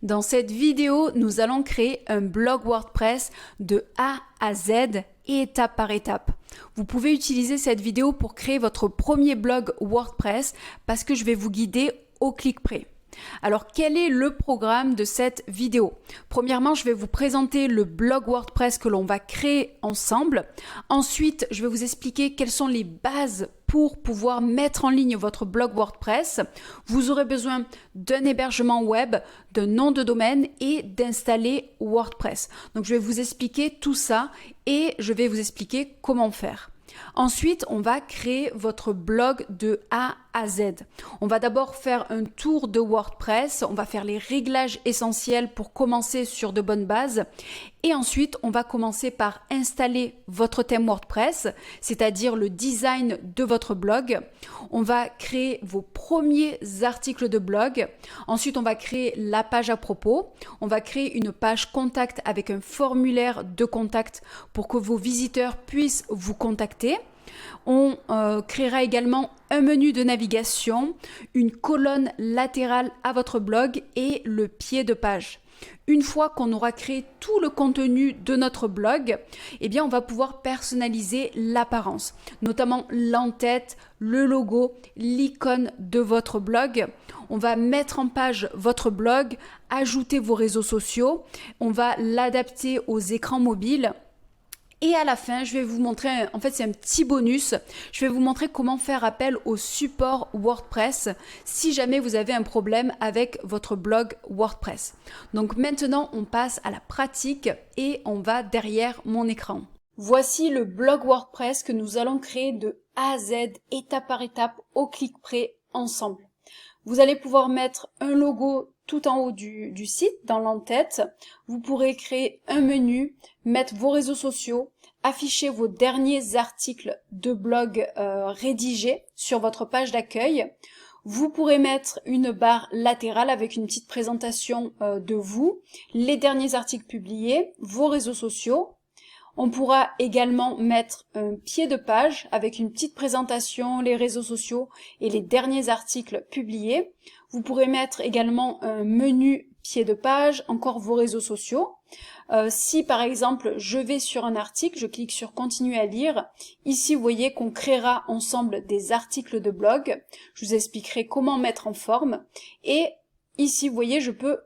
Dans cette vidéo, nous allons créer un blog WordPress de A à Z et étape par étape. Vous pouvez utiliser cette vidéo pour créer votre premier blog WordPress parce que je vais vous guider au clic près. Alors, quel est le programme de cette vidéo? Premièrement, je vais vous présenter le blog WordPress que l'on va créer ensemble. Ensuite, je vais vous expliquer quelles sont les bases pour pouvoir mettre en ligne votre blog WordPress. Vous aurez besoin d'un hébergement web, d'un nom de domaine et d'installer WordPress. Donc, je vais vous expliquer tout ça et je vais vous expliquer comment faire. Ensuite, on va créer votre blog de A à Z. On va d'abord faire un tour de WordPress, on va faire les réglages essentiels pour commencer sur de bonnes bases et ensuite on va commencer par installer votre thème WordPress, c'est-à-dire le design de votre blog. On va créer vos premiers articles de blog. Ensuite, on va créer la page à propos. On va créer une page contact avec un formulaire de contact pour que vos visiteurs puissent vous contacter. On créera également un menu de navigation, une colonne latérale à votre blog et le pied de page. Une fois qu'on aura créé tout le contenu de notre blog, eh bien on va pouvoir personnaliser l'apparence, notamment l'entête, le logo, l'icône de votre blog. On va mettre en page votre blog, ajouter vos réseaux sociaux, on va l'adapter aux écrans mobiles. Et à la fin, je vais vous montrer, en fait c'est un petit bonus, je vais vous montrer comment faire appel au support WordPress si jamais vous avez un problème avec votre blog WordPress. Donc maintenant, on passe à la pratique et on va derrière mon écran. Voici le blog WordPress que nous allons créer de A à Z, étape par étape, au clic près, ensemble. Vous allez pouvoir mettre un logo tout en haut du site, dans l'entête. Vous pourrez créer un menu, mettre vos réseaux sociaux, afficher vos derniers articles de blog rédigés sur votre page d'accueil. Vous pourrez mettre une barre latérale avec une petite présentation de vous, les derniers articles publiés, vos réseaux sociaux. On pourra également mettre un pied de page avec une petite présentation, les réseaux sociaux et les derniers articles publiés. Vous pourrez mettre également un menu pied de page, encore vos réseaux sociaux. Si par exemple je vais sur un article, je clique sur continuer à lire, ici vous voyez qu'on créera ensemble des articles de blog. Je vous expliquerai comment mettre en forme. Et ici vous voyez je peux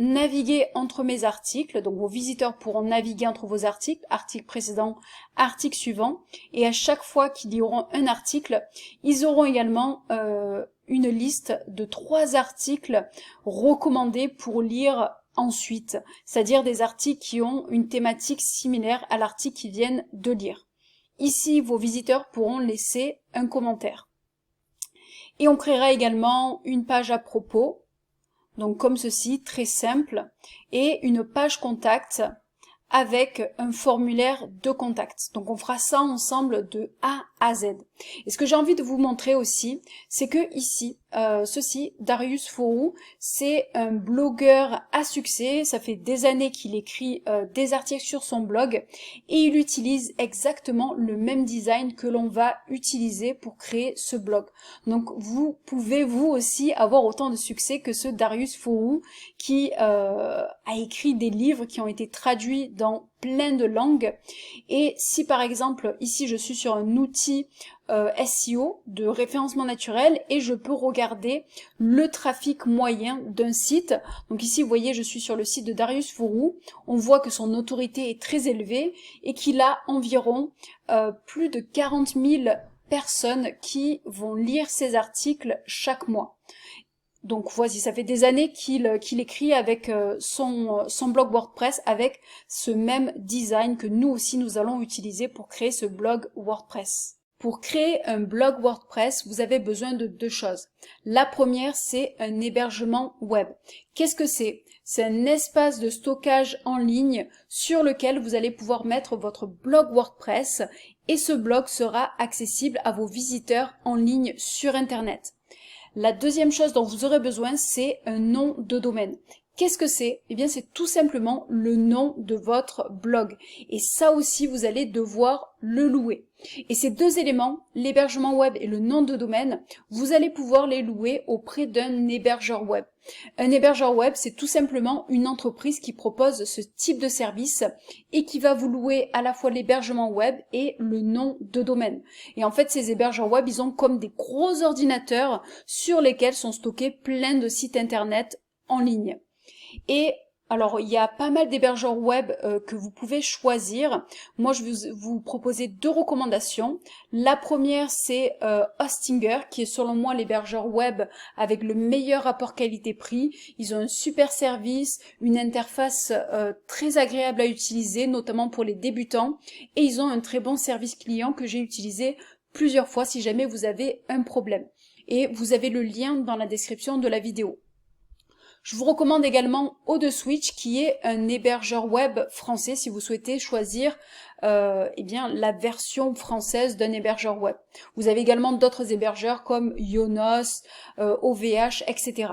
naviguer entre mes articles, donc vos visiteurs pourront naviguer entre vos articles, article précédent, article suivant, et à chaque fois qu'ils liront un article, ils auront également une liste de 3 articles recommandés pour lire ensuite, c'est-à-dire des articles qui ont une thématique similaire à l'article qu'ils viennent de lire. Ici, vos visiteurs pourront laisser un commentaire. Et on créera également une page à propos, donc comme ceci, très simple, et une page contact avec un formulaire de contact. Donc on fera ça ensemble de A à Z. Et ce que j'ai envie de vous montrer aussi, c'est que ici, Darius Fourou, c'est un blogueur à succès. Ça fait des années qu'il écrit des articles sur son blog et il utilise exactement le même design que l'on va utiliser pour créer ce blog. Donc vous pouvez vous aussi avoir autant de succès que ce Darius Fourou qui a écrit des livres qui ont été traduits dans plein de langues. Et si par exemple ici je suis sur un outil SEO de référencement naturel et je peux regarder le trafic moyen d'un site. Donc ici vous voyez je suis sur le site de Darius Fourou, on voit que son autorité est très élevée et qu'il a environ plus de 40 000 personnes qui vont lire ses articles chaque mois. Donc voici, ça fait des années qu'il écrit avec son blog WordPress avec ce même design que nous aussi nous allons utiliser pour créer ce blog WordPress. Pour créer un blog WordPress, vous avez besoin de 2 choses. La première, c'est un hébergement web. Qu'est-ce que c'est? C'est un espace de stockage en ligne sur lequel vous allez pouvoir mettre votre blog WordPress et ce blog sera accessible à vos visiteurs en ligne sur Internet. La deuxième chose dont vous aurez besoin, c'est un nom de domaine. Qu'est-ce que c'est? Eh bien, c'est tout simplement le nom de votre blog. Et ça aussi, vous allez devoir le louer. Et ces deux éléments, l'hébergement web et le nom de domaine, vous allez pouvoir les louer auprès d'un hébergeur web. Un hébergeur web, c'est tout simplement une entreprise qui propose ce type de service et qui va vous louer à la fois l'hébergement web et le nom de domaine. Et en fait, ces hébergeurs web, ils ont comme des gros ordinateurs sur lesquels sont stockés plein de sites internet en ligne. Et alors, il y a pas mal d'hébergeurs web que vous pouvez choisir. Moi, je vais vous proposer deux recommandations. La première, c'est Hostinger, qui est selon moi l'hébergeur web avec le meilleur rapport qualité-prix. Ils ont un super service, une interface très agréable à utiliser, notamment pour les débutants. Et ils ont un très bon service client que j'ai utilisé plusieurs fois si jamais vous avez un problème. Et vous avez le lien dans la description de la vidéo. Je vous recommande également O2Switch qui est un hébergeur web français si vous souhaitez choisir eh bien, la version française d'un hébergeur web. Vous avez également d'autres hébergeurs comme Yonos, OVH, etc.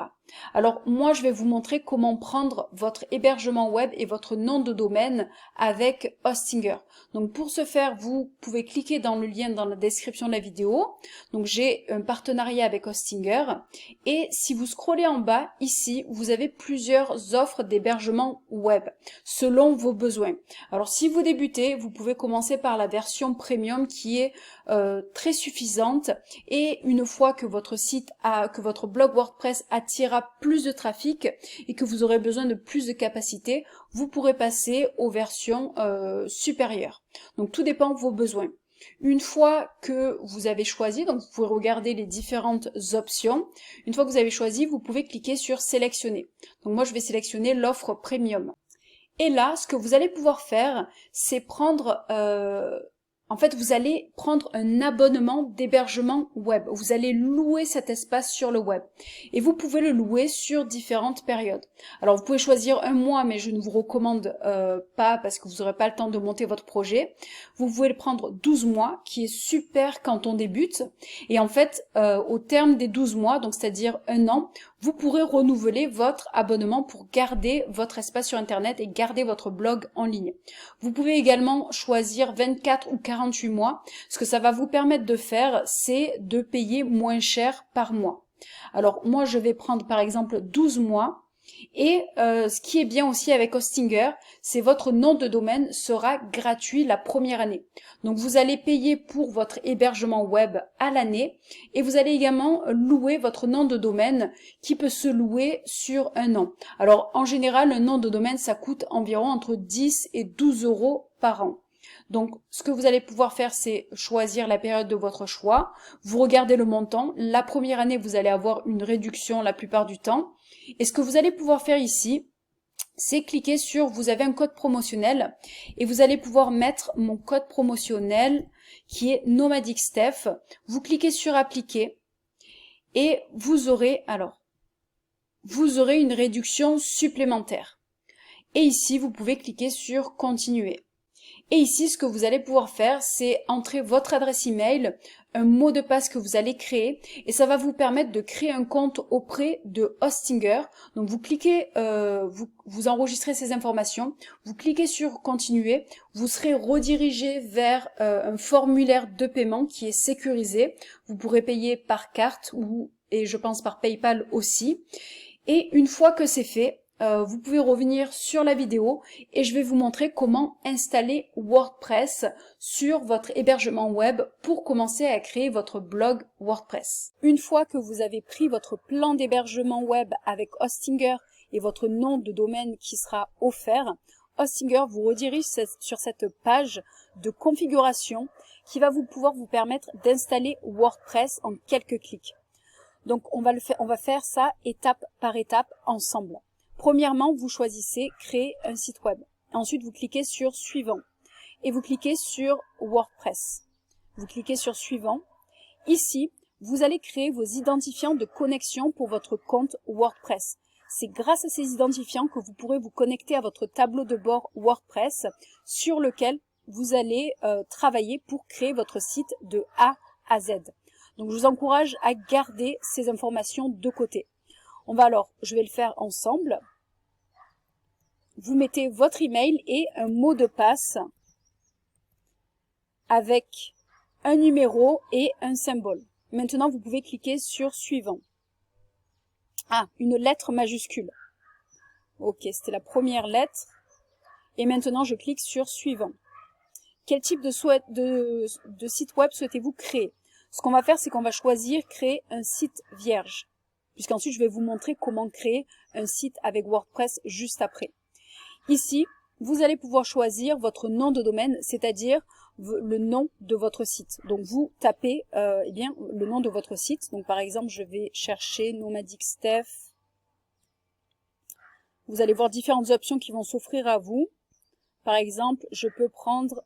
Alors moi je vais vous montrer comment prendre votre hébergement web et votre nom de domaine avec Hostinger. Donc pour ce faire, vous pouvez cliquer dans le lien dans la description de la vidéo. Donc j'ai un partenariat avec Hostinger et si vous scrollez en bas ici, vous avez plusieurs offres d'hébergement web selon vos besoins. Alors si vous débutez, vous pouvez commencer par la version premium qui est très suffisante et une fois que votre que votre blog WordPress attirera plus de trafic et que vous aurez besoin de plus de capacité, vous pourrez passer aux versions supérieures. Donc tout dépend de vos besoins. Une fois que vous avez choisi, donc vous pouvez regarder les différentes options. Une fois que vous avez choisi, vous pouvez cliquer sur sélectionner. Donc moi je vais sélectionner l'offre premium. Et là, ce que vous allez pouvoir faire, c'est prendre en fait, vous allez prendre un abonnement d'hébergement web. Vous allez louer cet espace sur le web. Et vous pouvez le louer sur différentes périodes. Alors, vous pouvez choisir un mois, mais je ne vous recommande pas parce que vous n'aurez pas le temps de monter votre projet. Vous pouvez le prendre 12 mois, qui est super quand on débute. Et en fait, au terme des 12 mois, donc c'est-à-dire un an, vous pourrez renouveler votre abonnement pour garder votre espace sur Internet et garder votre blog en ligne. Vous pouvez également choisir 24 ou 48 mois. Ce que ça va vous permettre de faire, c'est de payer moins cher par mois. Alors moi, je vais prendre par exemple 12 mois. Et ce qui est bien aussi avec Hostinger, c'est votre nom de domaine sera gratuit la première année. Donc vous allez payer pour votre hébergement web à l'année et vous allez également louer votre nom de domaine qui peut se louer sur un an. Alors en général, un nom de domaine, ça coûte environ entre 10 et 12 € par an. Donc, ce que vous allez pouvoir faire, c'est choisir la période de votre choix. Vous regardez le montant. La première année, vous allez avoir une réduction la plupart du temps. Et ce que vous allez pouvoir faire ici, c'est cliquer sur, vous avez un code promotionnel et vous allez pouvoir mettre mon code promotionnel qui est NomadicSteph. Vous cliquez sur appliquer et vous aurez une réduction supplémentaire. Et ici, vous pouvez cliquer sur continuer. Et ici, ce que vous allez pouvoir faire, c'est entrer votre adresse email, un mot de passe que vous allez créer, et ça va vous permettre de créer un compte auprès de Hostinger. Donc vous cliquez, vous enregistrez ces informations, vous cliquez sur continuer, vous serez redirigé vers un formulaire de paiement qui est sécurisé. Vous pourrez payer par carte et je pense par PayPal aussi. Et une fois que c'est fait, vous pouvez revenir sur la vidéo et je vais vous montrer comment installer WordPress sur votre hébergement web pour commencer à créer votre blog WordPress. Une fois que vous avez pris votre plan d'hébergement web avec Hostinger et votre nom de domaine qui sera offert, Hostinger vous redirige sur cette page de configuration qui va pouvoir vous permettre d'installer WordPress en quelques clics. Donc on va faire ça étape par étape ensemble. Premièrement, vous choisissez créer un site web. Ensuite, vous cliquez sur suivant et vous cliquez sur WordPress. Vous cliquez sur suivant. Ici, vous allez créer vos identifiants de connexion pour votre compte WordPress. C'est grâce à ces identifiants que vous pourrez vous connecter à votre tableau de bord WordPress sur lequel vous allez travailler pour créer votre site de A à Z. Donc, je vous encourage à garder ces informations de côté. Je vais le faire ensemble. vous mettez votre email et un mot de passe avec un numéro et un symbole. Maintenant, vous pouvez cliquer sur suivant. Ah, une lettre majuscule. Ok, c'était la première lettre. Et maintenant, je clique sur suivant. Quel type de site web souhaitez-vous créer? Ce qu'on va faire, c'est qu'on va choisir créer un site vierge. Puisqu'ensuite, je vais vous montrer comment créer un site avec WordPress juste après. Ici, vous allez pouvoir choisir votre nom de domaine, c'est-à-dire le nom de votre site. Donc, vous tapez eh bien, le nom de votre site. Donc, par exemple, je vais chercher Nomadic Steph. Vous allez voir différentes options qui vont s'offrir à vous. Par exemple, je peux prendre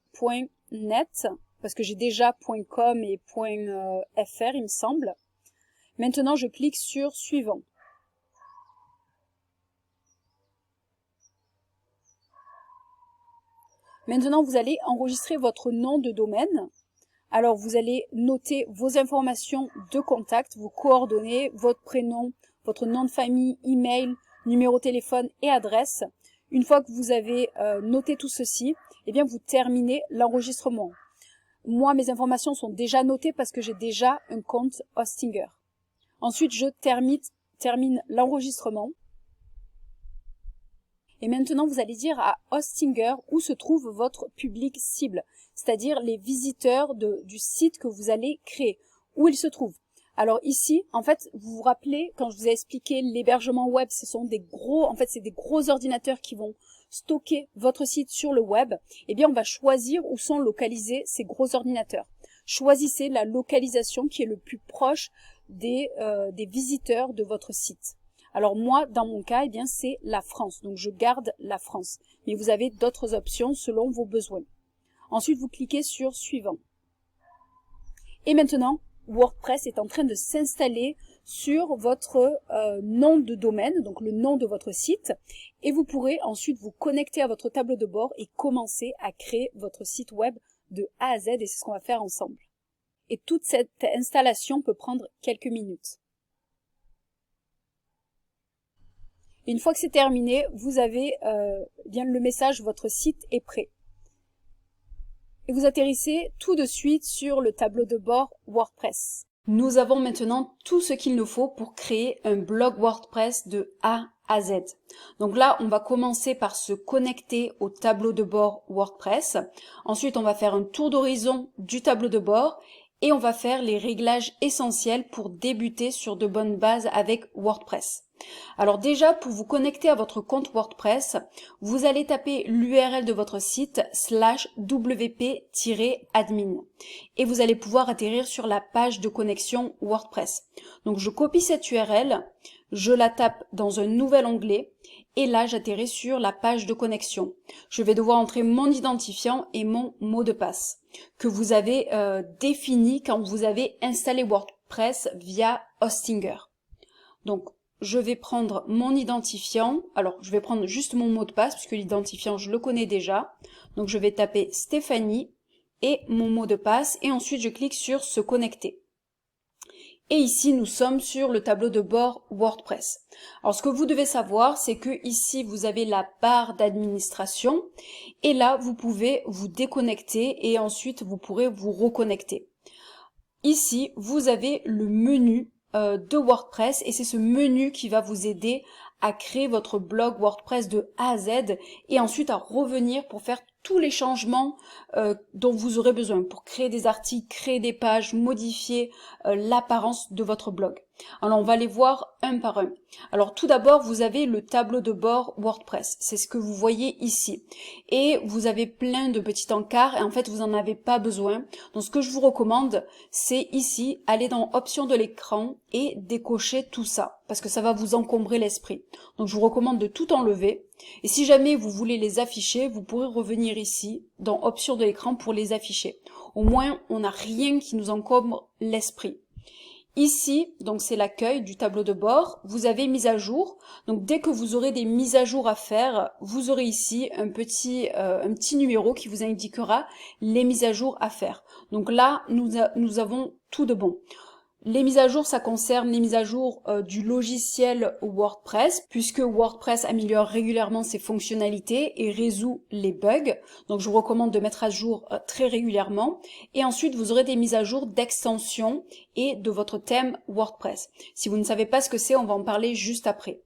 .net, parce que j'ai déjà .com et .fr, il me semble. Maintenant, je clique sur suivant. Maintenant, vous allez enregistrer votre nom de domaine. Alors, vous allez noter vos informations de contact, vos coordonnées, votre prénom, votre nom de famille, email, numéro de téléphone et adresse. Une fois que vous avez noté tout ceci, eh bien, vous terminez l'enregistrement. Moi, mes informations sont déjà notées parce que j'ai déjà un compte Hostinger. Ensuite, je termine l'enregistrement. Et maintenant, vous allez dire à Hostinger où se trouve votre public cible, c'est-à-dire les visiteurs du site que vous allez créer, où ils se trouvent. Alors ici, en fait, vous vous rappelez, quand je vous ai expliqué l'hébergement web, ce sont des gros, en fait, c'est des gros ordinateurs qui vont stocker votre site sur le web. Eh bien, on va choisir où sont localisés ces gros ordinateurs. Choisissez la localisation qui est le plus proche des visiteurs de votre site. Alors moi, dans mon cas, eh bien, c'est la France. Donc, je garde la France. Mais vous avez d'autres options selon vos besoins. Ensuite, vous cliquez sur suivant. Et maintenant, WordPress est en train de s'installer sur votre nom de domaine, donc le nom de votre site. Et vous pourrez ensuite vous connecter à votre tableau de bord et commencer à créer votre site web de A à Z. Et c'est ce qu'on va faire ensemble. Et toute cette installation peut prendre quelques minutes. Une fois que c'est terminé, vous avez bien le message « Votre site est prêt ». Et vous atterrissez tout de suite sur le tableau de bord WordPress. Nous avons maintenant tout ce qu'il nous faut pour créer un blog WordPress de A à Z. Donc là, on va commencer par se connecter au tableau de bord WordPress. Ensuite, on va faire un tour d'horizon du tableau de bord et on va faire les réglages essentiels pour débuter sur de bonnes bases avec WordPress. Alors déjà, pour vous connecter à votre compte WordPress, vous allez taper l'URL de votre site /wp-admin et vous allez pouvoir atterrir sur la page de connexion WordPress. Donc je copie cette URL, je la tape dans un nouvel onglet et là j'atterris sur la page de connexion. Je vais devoir entrer mon identifiant et mon mot de passe que vous avez défini quand vous avez installé WordPress via Hostinger. Donc je vais prendre mon identifiant, alors je vais prendre juste mon mot de passe puisque l'identifiant je le connais déjà. Donc je vais taper Stéphanie et mon mot de passe et ensuite je clique sur se connecter. Et ici nous sommes sur le tableau de bord WordPress. Alors ce que vous devez savoir c'est que ici vous avez la barre d'administration et là vous pouvez vous déconnecter et ensuite vous pourrez vous reconnecter. Ici vous avez le menu de WordPress et c'est ce menu qui va vous aider à créer votre blog WordPress de A à Z et ensuite à revenir pour faire tous les changements dont vous aurez besoin pour créer des articles, créer des pages, modifier l'apparence de votre blog. Alors on va les voir un par un. Alors tout d'abord vous avez le tableau de bord WordPress, c'est ce que vous voyez ici. Et vous avez plein de petits encarts et en fait vous n'en avez pas besoin. Donc ce que je vous recommande c'est ici aller dans options de l'écran et décocher tout ça parce que ça va vous encombrer l'esprit. Donc je vous recommande de tout enlever et si jamais vous voulez les afficher vous pourrez revenir ici dans options de l'écran pour les afficher. Au moins on n'a rien qui nous encombre l'esprit. Ici, donc c'est l'accueil du tableau de bord, vous avez mise à jour. Donc dès que vous aurez des mises à jour à faire, vous aurez ici un petit numéro qui vous indiquera les mises à jour à faire. Donc là, nous avons tout de bon. Les mises à jour, ça concerne les mises à jour du logiciel WordPress, puisque WordPress améliore régulièrement ses fonctionnalités et résout les bugs. Donc je vous recommande de mettre à jour très régulièrement. Et ensuite, vous aurez des mises à jour d'extensions et de votre thème WordPress. Si vous ne savez pas ce que c'est, on va en parler juste après.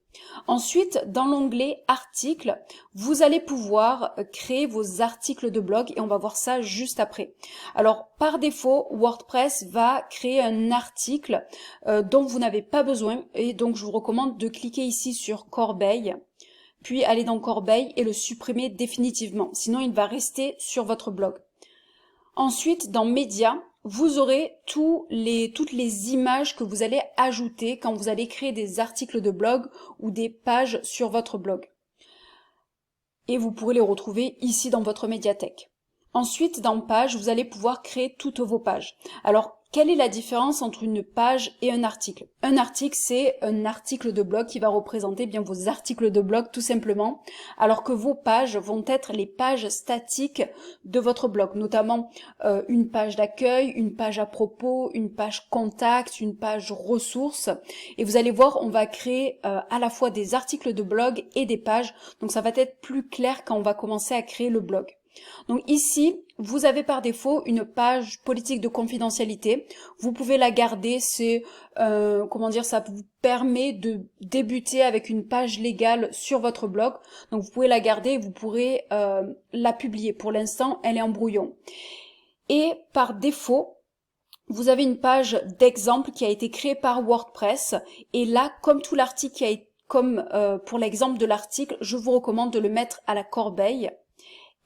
Ensuite, dans l'onglet articles, vous allez pouvoir créer vos articles de blog et on va voir ça juste après. Alors, par défaut, WordPress va créer un article dont vous n'avez pas besoin et donc je vous recommande de cliquer ici sur Corbeille, puis aller dans Corbeille et le supprimer définitivement. Sinon, il va rester sur votre blog. Ensuite, dans Médias, vous aurez toutes les images que vous allez ajouter quand vous allez créer des articles de blog ou des pages sur votre blog. Et vous pourrez les retrouver ici dans votre médiathèque. Ensuite, dans Pages, vous allez pouvoir créer toutes vos pages. Alors, quelle est la différence entre une page et un article? Un article, c'est un article de blog qui va représenter bien vos articles de blog tout simplement, alors que vos pages vont être les pages statiques de votre blog, notamment une page d'accueil, une page à propos, une page contact, une page ressources. Et vous allez voir, on va créer à la fois des articles de blog et des pages, donc ça va être plus clair quand on va commencer à créer le blog. Donc ici, vous avez par défaut une page politique de confidentialité. Vous pouvez la garder, c'est ça vous permet de débuter avec une page légale sur votre blog. Donc vous pouvez la garder et vous pourrez la publier. Pour l'instant, elle est en brouillon. Et par défaut, vous avez une page d'exemple qui a été créée par WordPress. Et là, comme tout l'article qui a été, pour l'exemple de l'article, je vous recommande de le mettre à la corbeille.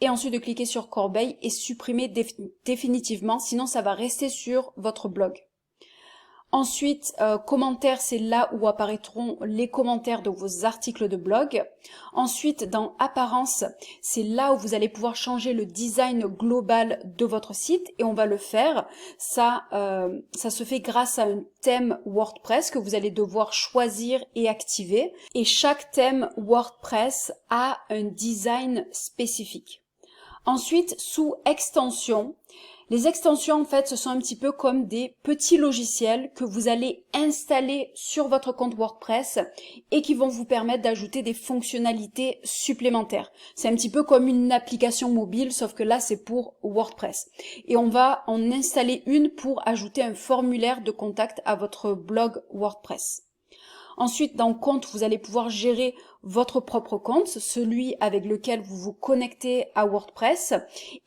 Et ensuite de cliquer sur Corbeille et supprimer définitivement, sinon ça va rester sur votre blog. Ensuite, commentaires, c'est là où apparaîtront les commentaires de vos articles de blog. Ensuite, dans apparence, c'est là où vous allez pouvoir changer le design global de votre site et on va le faire. Ça se fait grâce à un thème WordPress que vous allez devoir choisir et activer. Et chaque thème WordPress a un design spécifique. Ensuite, sous extensions, les extensions en fait ce sont un petit peu comme des petits logiciels que vous allez installer sur votre compte WordPress et qui vont vous permettre d'ajouter des fonctionnalités supplémentaires. C'est un petit peu comme une application mobile sauf que là c'est pour WordPress. Et on va en installer une pour ajouter un formulaire de contact à votre blog WordPress. Ensuite, dans Compte, vous allez pouvoir gérer votre propre compte, celui avec lequel vous vous connectez à WordPress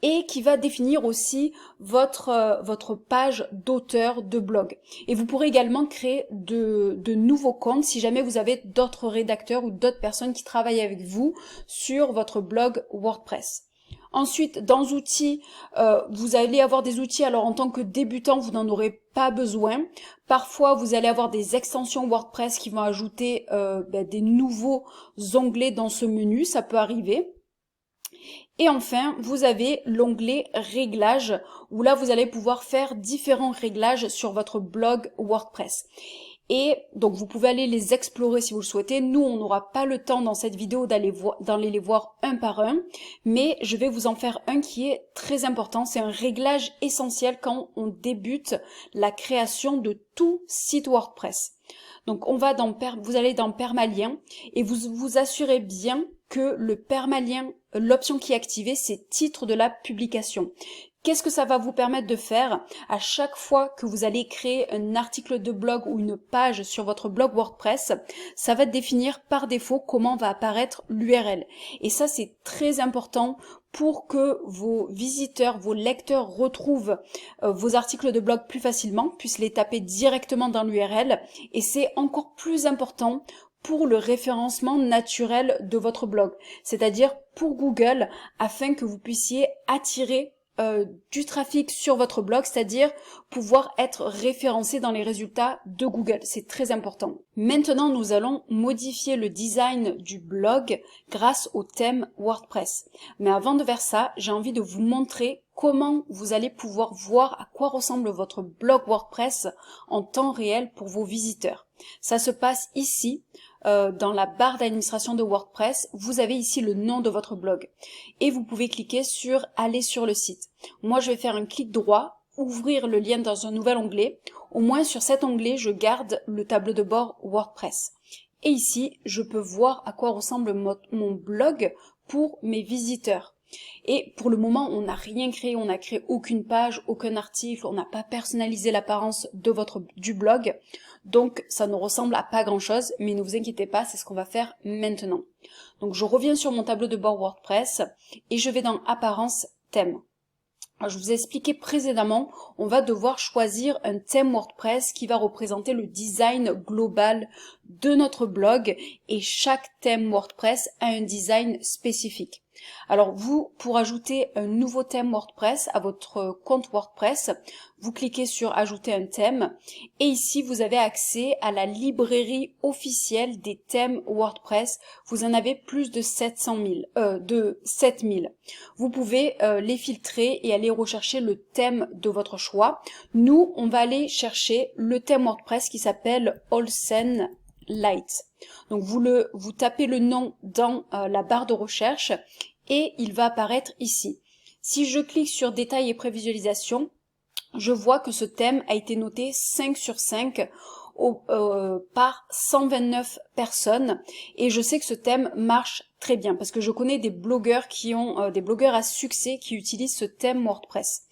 et qui va définir aussi votre page d'auteur de blog. Et vous pourrez également créer de nouveaux comptes si jamais vous avez d'autres rédacteurs ou d'autres personnes qui travaillent avec vous sur votre blog WordPress. Ensuite, dans outils, vous allez avoir des outils, alors en tant que débutant, vous n'en aurez pas besoin. Parfois, vous allez avoir des extensions WordPress qui vont ajouter des nouveaux onglets dans ce menu, ça peut arriver. Et enfin, vous avez l'onglet Réglages, où là, vous allez pouvoir faire différents réglages sur votre blog WordPress. Et donc vous pouvez aller les explorer si vous le souhaitez. Nous, on n'aura pas le temps dans cette vidéo d'aller les voir un par un, mais je vais vous en faire un qui est très important. C'est un réglage essentiel quand on débute la création de tout site WordPress. Donc vous allez dans permalien et vous vous assurez bien que le permalien, l'option qui est activée, c'est titre de la publication. Qu'est-ce que ça va vous permettre de faire? À chaque fois que vous allez créer un article de blog ou une page sur votre blog WordPress, ça va définir par défaut comment va apparaître l'URL. Et ça, c'est très important pour que vos visiteurs, vos lecteurs retrouvent vos articles de blog plus facilement, puissent les taper directement dans l'URL. Et c'est encore plus important pour le référencement naturel de votre blog, c'est-à-dire pour Google, afin que vous puissiez attirer du trafic sur votre blog, c'est-à-dire pouvoir être référencé dans les résultats de Google. C'est très important. Maintenant, nous allons modifier le design du blog grâce au thème WordPress. Mais avant de faire ça, j'ai envie de vous montrer comment vous allez pouvoir voir à quoi ressemble votre blog WordPress en temps réel pour vos visiteurs. Ça se passe ici. Dans la barre d'administration de WordPress, vous avez ici le nom de votre blog et vous pouvez cliquer sur aller sur le site. Moi, je vais faire un clic droit, ouvrir le lien dans un nouvel onglet, au moins sur cet onglet, je garde le tableau de bord WordPress. Et ici, je peux voir à quoi ressemble mon blog pour mes visiteurs. Et pour le moment, on n'a rien créé, on n'a créé aucune page, aucun article, on n'a pas personnalisé l'apparence du blog. Donc ça ne ressemble à pas grand chose, mais ne vous inquiétez pas, c'est ce qu'on va faire maintenant. Donc je reviens sur mon tableau de bord WordPress et je vais dans Apparence, thème. Alors, je vous ai expliqué précédemment, on va devoir choisir un thème WordPress qui va représenter le design global de notre blog et chaque thème WordPress a un design spécifique. Alors vous, pour ajouter un nouveau thème WordPress à votre compte WordPress, vous cliquez sur ajouter un thème et ici vous avez accès à la librairie officielle des thèmes WordPress. Vous en avez plus de 7000. Vous pouvez les filtrer et aller rechercher le thème de votre choix. Nous, on va aller chercher le thème WordPress qui s'appelle Olsen Light. Donc vous tapez le nom dans la barre de recherche et il va apparaître ici. Si je clique sur détails et prévisualisation, je vois que ce thème a été noté 5 sur 5 par 129 personnes et je sais que ce thème marche très bien parce que je connais des blogueurs qui ont des blogueurs à succès qui utilisent ce thème WordPress.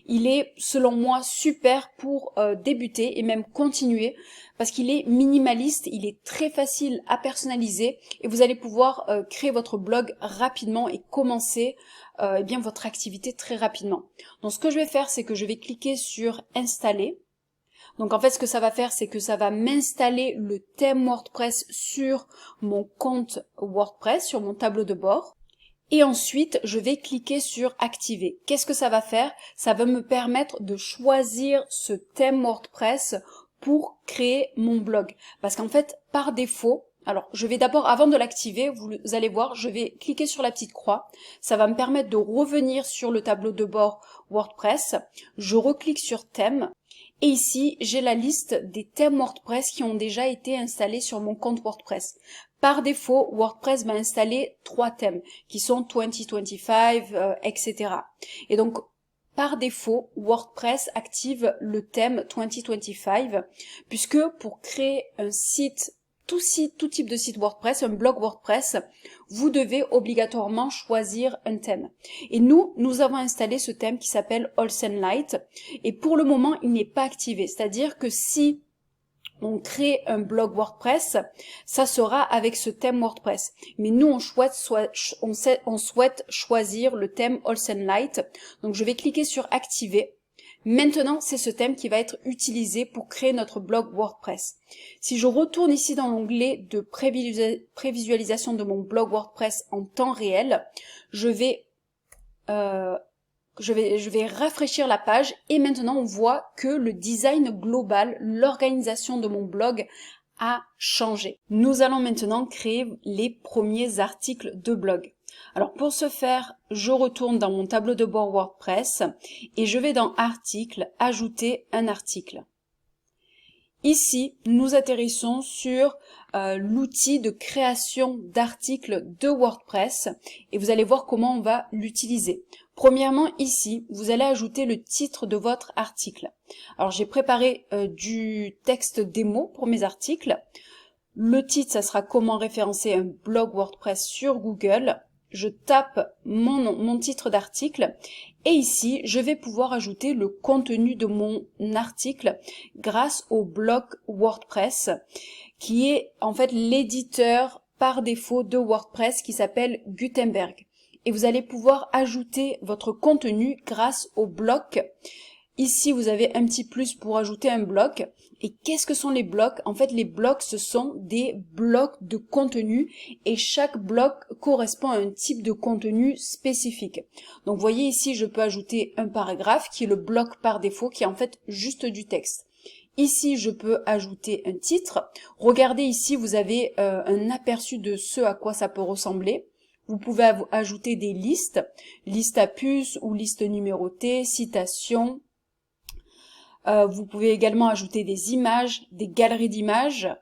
Il est selon moi super pour débuter et même continuer parce qu'il est minimaliste, il est très facile à personnaliser et vous allez pouvoir créer votre blog rapidement et commencer eh bien votre activité très rapidement. Donc ce que je vais faire, c'est que je vais cliquer sur installer. Donc en fait ce que ça va faire, c'est que ça va m'installer le thème WordPress sur mon compte WordPress, sur mon tableau de bord. Et ensuite, je vais cliquer sur activer. Qu'est-ce que ça va faire? Ça va me permettre de choisir ce thème WordPress pour créer mon blog. Parce qu'en fait, par défaut, alors je vais d'abord, avant de l'activer, vous allez voir, je vais cliquer sur la petite croix. Ça va me permettre de revenir sur le tableau de bord WordPress. Je reclique sur thème. Et ici, j'ai la liste des thèmes WordPress qui ont déjà été installés sur mon compte WordPress. Par défaut, WordPress m'a installé 3 thèmes qui sont 2025, etc. Et donc, par défaut, WordPress active le thème 2025 puisque pour créer un site, tout type de site WordPress, un blog WordPress, vous devez obligatoirement choisir un thème. Et nous avons installé ce thème qui s'appelle Olsen Light et pour le moment, il n'est pas activé. C'est-à-dire que si on crée un blog WordPress, ça sera avec ce thème WordPress. Mais nous, on souhaite choisir le thème Olsen Light. Donc, je vais cliquer sur activer. Maintenant, c'est ce thème qui va être utilisé pour créer notre blog WordPress. Si je retourne ici dans l'onglet de prévisualisation de mon blog WordPress en temps réel, je vais rafraîchir la page et maintenant on voit que le design global, l'organisation de mon blog a changé. Nous allons maintenant créer les premiers articles de blog. Alors pour ce faire, je retourne dans mon tableau de bord WordPress et je vais dans Articles, ajouter un article. Ici, nous atterrissons sur l'outil de création d'articles de WordPress et vous allez voir comment on va l'utiliser. Premièrement, ici, vous allez ajouter le titre de votre article. Alors, j'ai préparé du texte démo pour mes articles. Le titre, ça sera comment référencer un blog WordPress sur Google. Je tape mon titre d'article et ici, je vais pouvoir ajouter le contenu de mon article grâce au bloc WordPress qui est en fait l'éditeur par défaut de WordPress qui s'appelle Gutenberg. Et vous allez pouvoir ajouter votre contenu grâce au bloc. Ici, vous avez un petit plus pour ajouter un bloc. Et qu'est-ce que sont les blocs? En fait, les blocs, ce sont des blocs de contenu et chaque bloc correspond à un type de contenu spécifique. Donc, vous voyez ici, je peux ajouter un paragraphe qui est le bloc par défaut, qui est en fait juste du texte. Ici, je peux ajouter un titre. Regardez ici, vous avez un aperçu de ce à quoi ça peut ressembler. Vous pouvez ajouter des listes, listes à puces ou listes numérotées, citations. Vous pouvez également ajouter des images, des galeries d'images,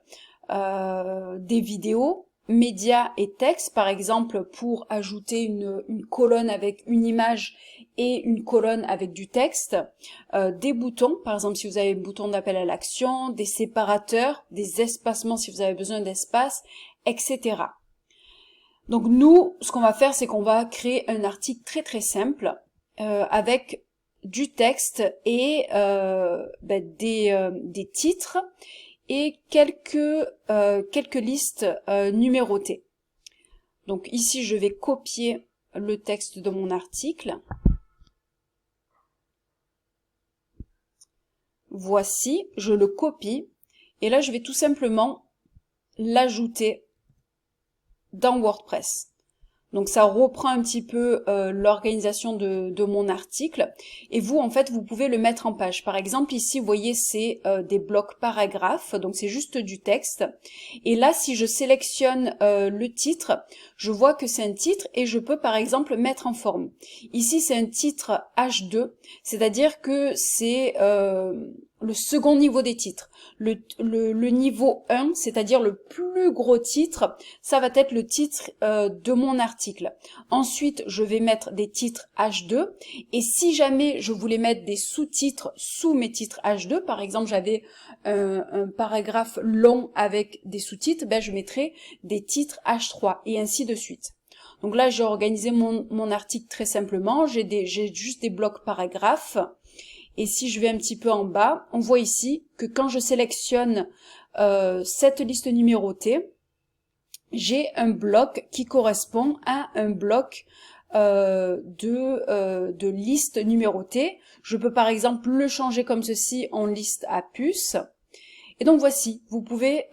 des vidéos, médias et texte, par exemple pour ajouter une colonne avec une image et une colonne avec du texte, des boutons, par exemple si vous avez un bouton d'appel à l'action, des séparateurs, des espacements si vous avez besoin d'espace, etc. Donc nous, ce qu'on va faire, c'est qu'on va créer un article très très simple avec du texte et des titres et quelques listes numérotées. Donc ici, je vais copier le texte de mon article. Voici, je le copie et là, je vais tout simplement l'ajouter dans WordPress. Donc ça reprend un petit peu l'organisation de mon article et vous en fait vous pouvez le mettre en page. Par exemple ici vous voyez c'est des blocs paragraphes, donc c'est juste du texte et là si je sélectionne le titre, je vois que c'est un titre et je peux par exemple mettre en forme. Ici c'est un titre H2, c'est-à-dire que c'est le second niveau des titres. Le niveau 1, c'est-à-dire le plus gros titre, ça va être le titre de mon article. Ensuite, je vais mettre des titres H2 et si jamais je voulais mettre des sous-titres sous mes titres H2, par exemple j'avais un paragraphe long avec des sous-titres, ben je mettrais des titres H3 et ainsi de suite. Donc là, j'ai organisé mon article très simplement, j'ai juste des blocs paragraphes. Et si je vais un petit peu en bas, on voit ici que quand je sélectionne cette liste numérotée, j'ai un bloc qui correspond à un bloc de liste numérotée. Je peux par exemple le changer comme ceci en liste à puce. Et donc voici, vous pouvez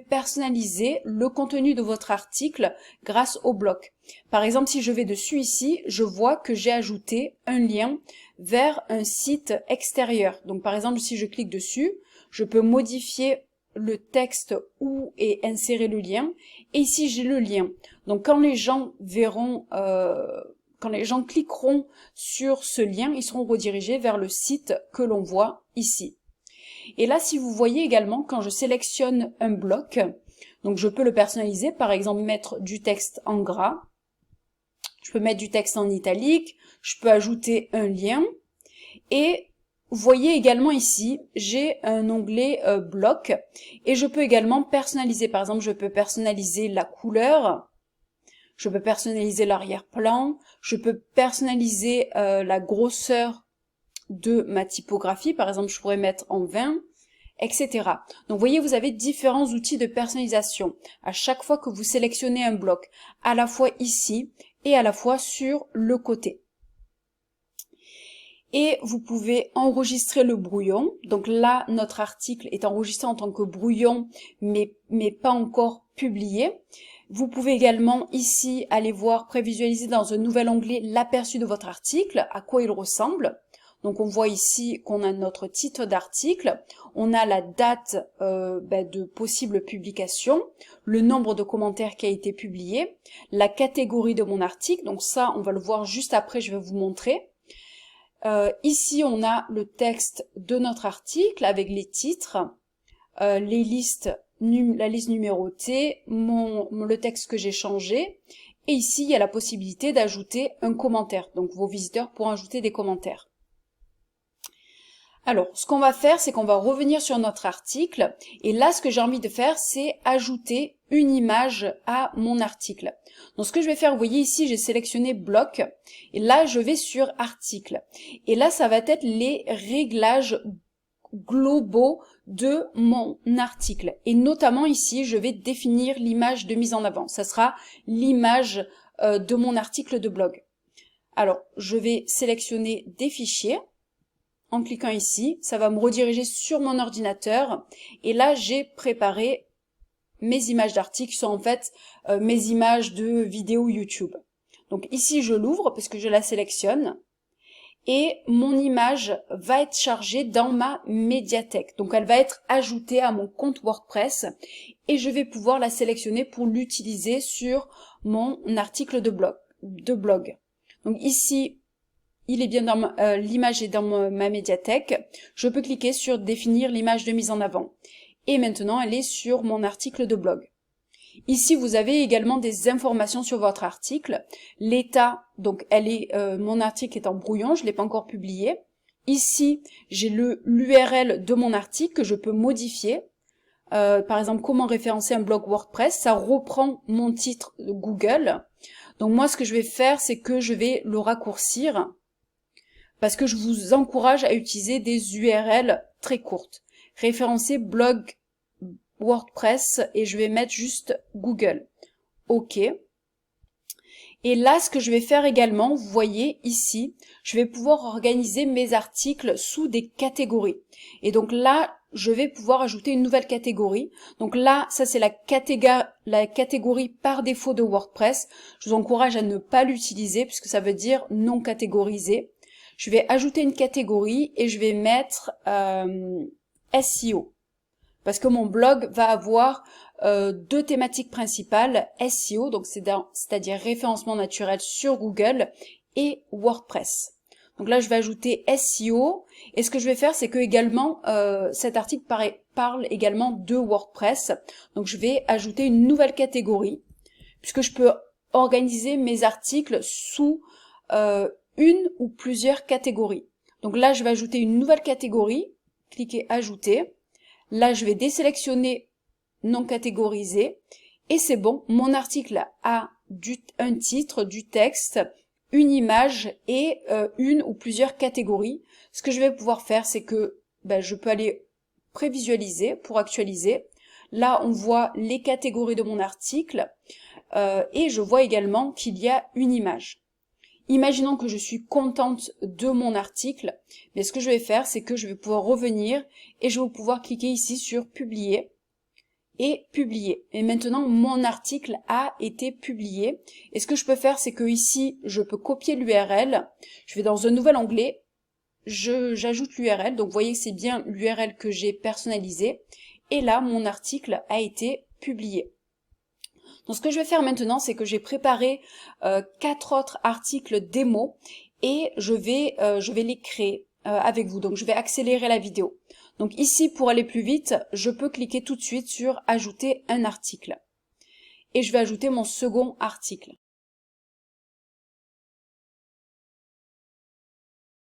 personnaliser le contenu de votre article grâce au bloc. Par exemple, si je vais dessus ici, je vois que j'ai ajouté un lien vers un site extérieur. Donc par exemple, si je clique dessus, je peux modifier le texte ou et insérer le lien. Et ici, j'ai le lien. Donc quand les gens verront, quand les gens cliqueront sur ce lien, ils seront redirigés vers le site que l'on voit ici. Et là, si vous voyez également, quand je sélectionne un bloc, donc je peux le personnaliser, par exemple mettre du texte en gras, je peux mettre du texte en italique, je peux ajouter un lien, et vous voyez également ici, j'ai un onglet bloc, et je peux également personnaliser, par exemple je peux personnaliser la couleur, je peux personnaliser l'arrière-plan, je peux personnaliser la grosseur de ma typographie, par exemple je pourrais mettre en 20, etc. Donc vous voyez, vous avez différents outils de personnalisation à chaque fois que vous sélectionnez un bloc, à la fois ici et à la fois sur le côté. Et vous pouvez enregistrer le brouillon. Donc là, notre article est enregistré en tant que brouillon, mais pas encore publié. Vous pouvez également ici aller voir, prévisualiser dans un nouvel onglet l'aperçu de votre article, à quoi il ressemble. Donc on voit ici qu'on a notre titre d'article, on a la date de possible publication, le nombre de commentaires qui a été publié, la catégorie de mon article, donc ça on va le voir juste après, je vais vous montrer. Ici on a le texte de notre article avec les titres, la liste numérotée, le texte que j'ai changé, et ici il y a la possibilité d'ajouter un commentaire, donc vos visiteurs pourront ajouter des commentaires. Alors, ce qu'on va faire, c'est qu'on va revenir sur notre article, et là, ce que j'ai envie de faire, c'est ajouter une image à mon article. Donc, ce que je vais faire, vous voyez ici, j'ai sélectionné bloc, et là, je vais sur article. Et là, ça va être les réglages globaux de mon article. Et notamment ici, je vais définir l'image de mise en avant. Ça sera l'image de mon article de blog. Alors, je vais sélectionner des fichiers. En cliquant ici, ça va me rediriger sur mon ordinateur et là j'ai préparé mes images d'articles qui sont en fait mes images de vidéos YouTube. Donc ici je l'ouvre parce que je la sélectionne et mon image va être chargée dans ma médiathèque. Donc elle va être ajoutée à mon compte WordPress et je vais pouvoir la sélectionner pour l'utiliser sur mon article de blog. Donc ici, il est bien dans l'image est dans ma médiathèque. Je peux cliquer sur définir l'image de mise en avant. Et maintenant, elle est sur mon article de blog. Ici, vous avez également des informations sur votre article. L'état, donc mon article est en brouillon, je ne l'ai pas encore publié. Ici, j'ai l'URL de mon article que je peux modifier. Par exemple, comment référencer un blog WordPress, ça reprend mon titre de Google. Donc moi, ce que je vais faire, c'est que je vais le raccourcir parce que je vous encourage à utiliser des URL très courtes. Référencer blog WordPress et je vais mettre juste Google. OK. Et là, ce que je vais faire également, vous voyez ici, je vais pouvoir organiser mes articles sous des catégories. Et donc là, je vais pouvoir ajouter une nouvelle catégorie. Donc là, ça c'est la catégorie par défaut de WordPress. Je vous encourage à ne pas l'utiliser puisque ça veut dire non catégorisé. Je vais ajouter une catégorie et je vais mettre SEO. Parce que mon blog va avoir deux thématiques principales, SEO, donc c'est-à-dire référencement naturel sur Google, et WordPress. Donc là, je vais ajouter SEO, et ce que je vais faire, c'est que également, cet article parle également de WordPress. Donc je vais ajouter une nouvelle catégorie, puisque je peux organiser mes articles sous une ou plusieurs catégories. Donc là, je vais ajouter une nouvelle catégorie, cliquez Ajouter. Là, je vais désélectionner non catégorisé et c'est bon, mon article a un titre, du texte, une image et une ou plusieurs catégories. Ce que je vais pouvoir faire, c'est que je peux aller prévisualiser pour actualiser. Là, on voit les catégories de mon article et je vois également qu'il y a une image. Imaginons que je suis contente de mon article, mais ce que je vais faire, c'est que je vais pouvoir revenir et je vais pouvoir cliquer ici sur publier et publier. Et maintenant, mon article a été publié. Et ce que je peux faire, c'est que ici, je peux copier l'URL. Je vais dans un nouvel onglet, j'ajoute l'URL. Donc, vous voyez que c'est bien l'URL que j'ai personnalisé. Et là, mon article a été publié. Donc ce que je vais faire maintenant, c'est que j'ai préparé 4 autres articles démo et je vais les créer avec vous. Donc je vais accélérer la vidéo. Donc ici, pour aller plus vite, je peux cliquer tout de suite sur ajouter un article. Et je vais ajouter mon second article.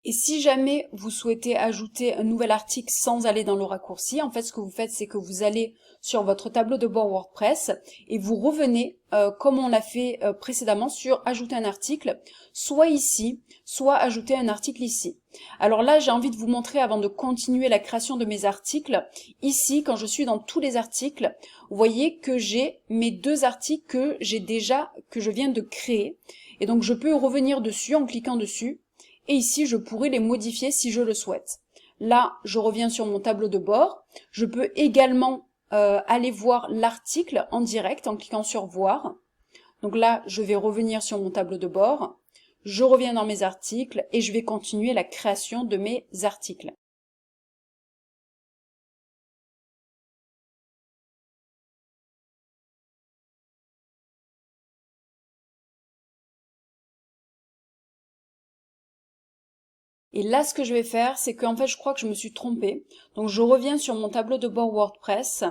Et si jamais vous souhaitez ajouter un nouvel article sans aller dans le raccourci, en fait ce que vous faites, c'est que vous allez sur votre tableau de bord WordPress et vous revenez, comme on l'a fait précédemment, sur ajouter un article, soit ici, soit ajouter un article ici. Alors là, j'ai envie de vous montrer avant de continuer la création de mes articles. Ici, quand je suis dans tous les articles, vous voyez que j'ai mes 2 articles que je viens de créer. Et donc je peux revenir dessus en cliquant dessus. Et ici, je pourrais les modifier si je le souhaite. Là, je reviens sur mon tableau de bord. Je peux également aller voir l'article en direct en cliquant sur Voir. Donc là, je vais revenir sur mon tableau de bord. Je reviens dans mes articles et je vais continuer la création de mes articles. Et là, ce que je vais faire, c'est qu'en fait, je crois que je me suis trompée. Donc, je reviens sur mon tableau de bord WordPress.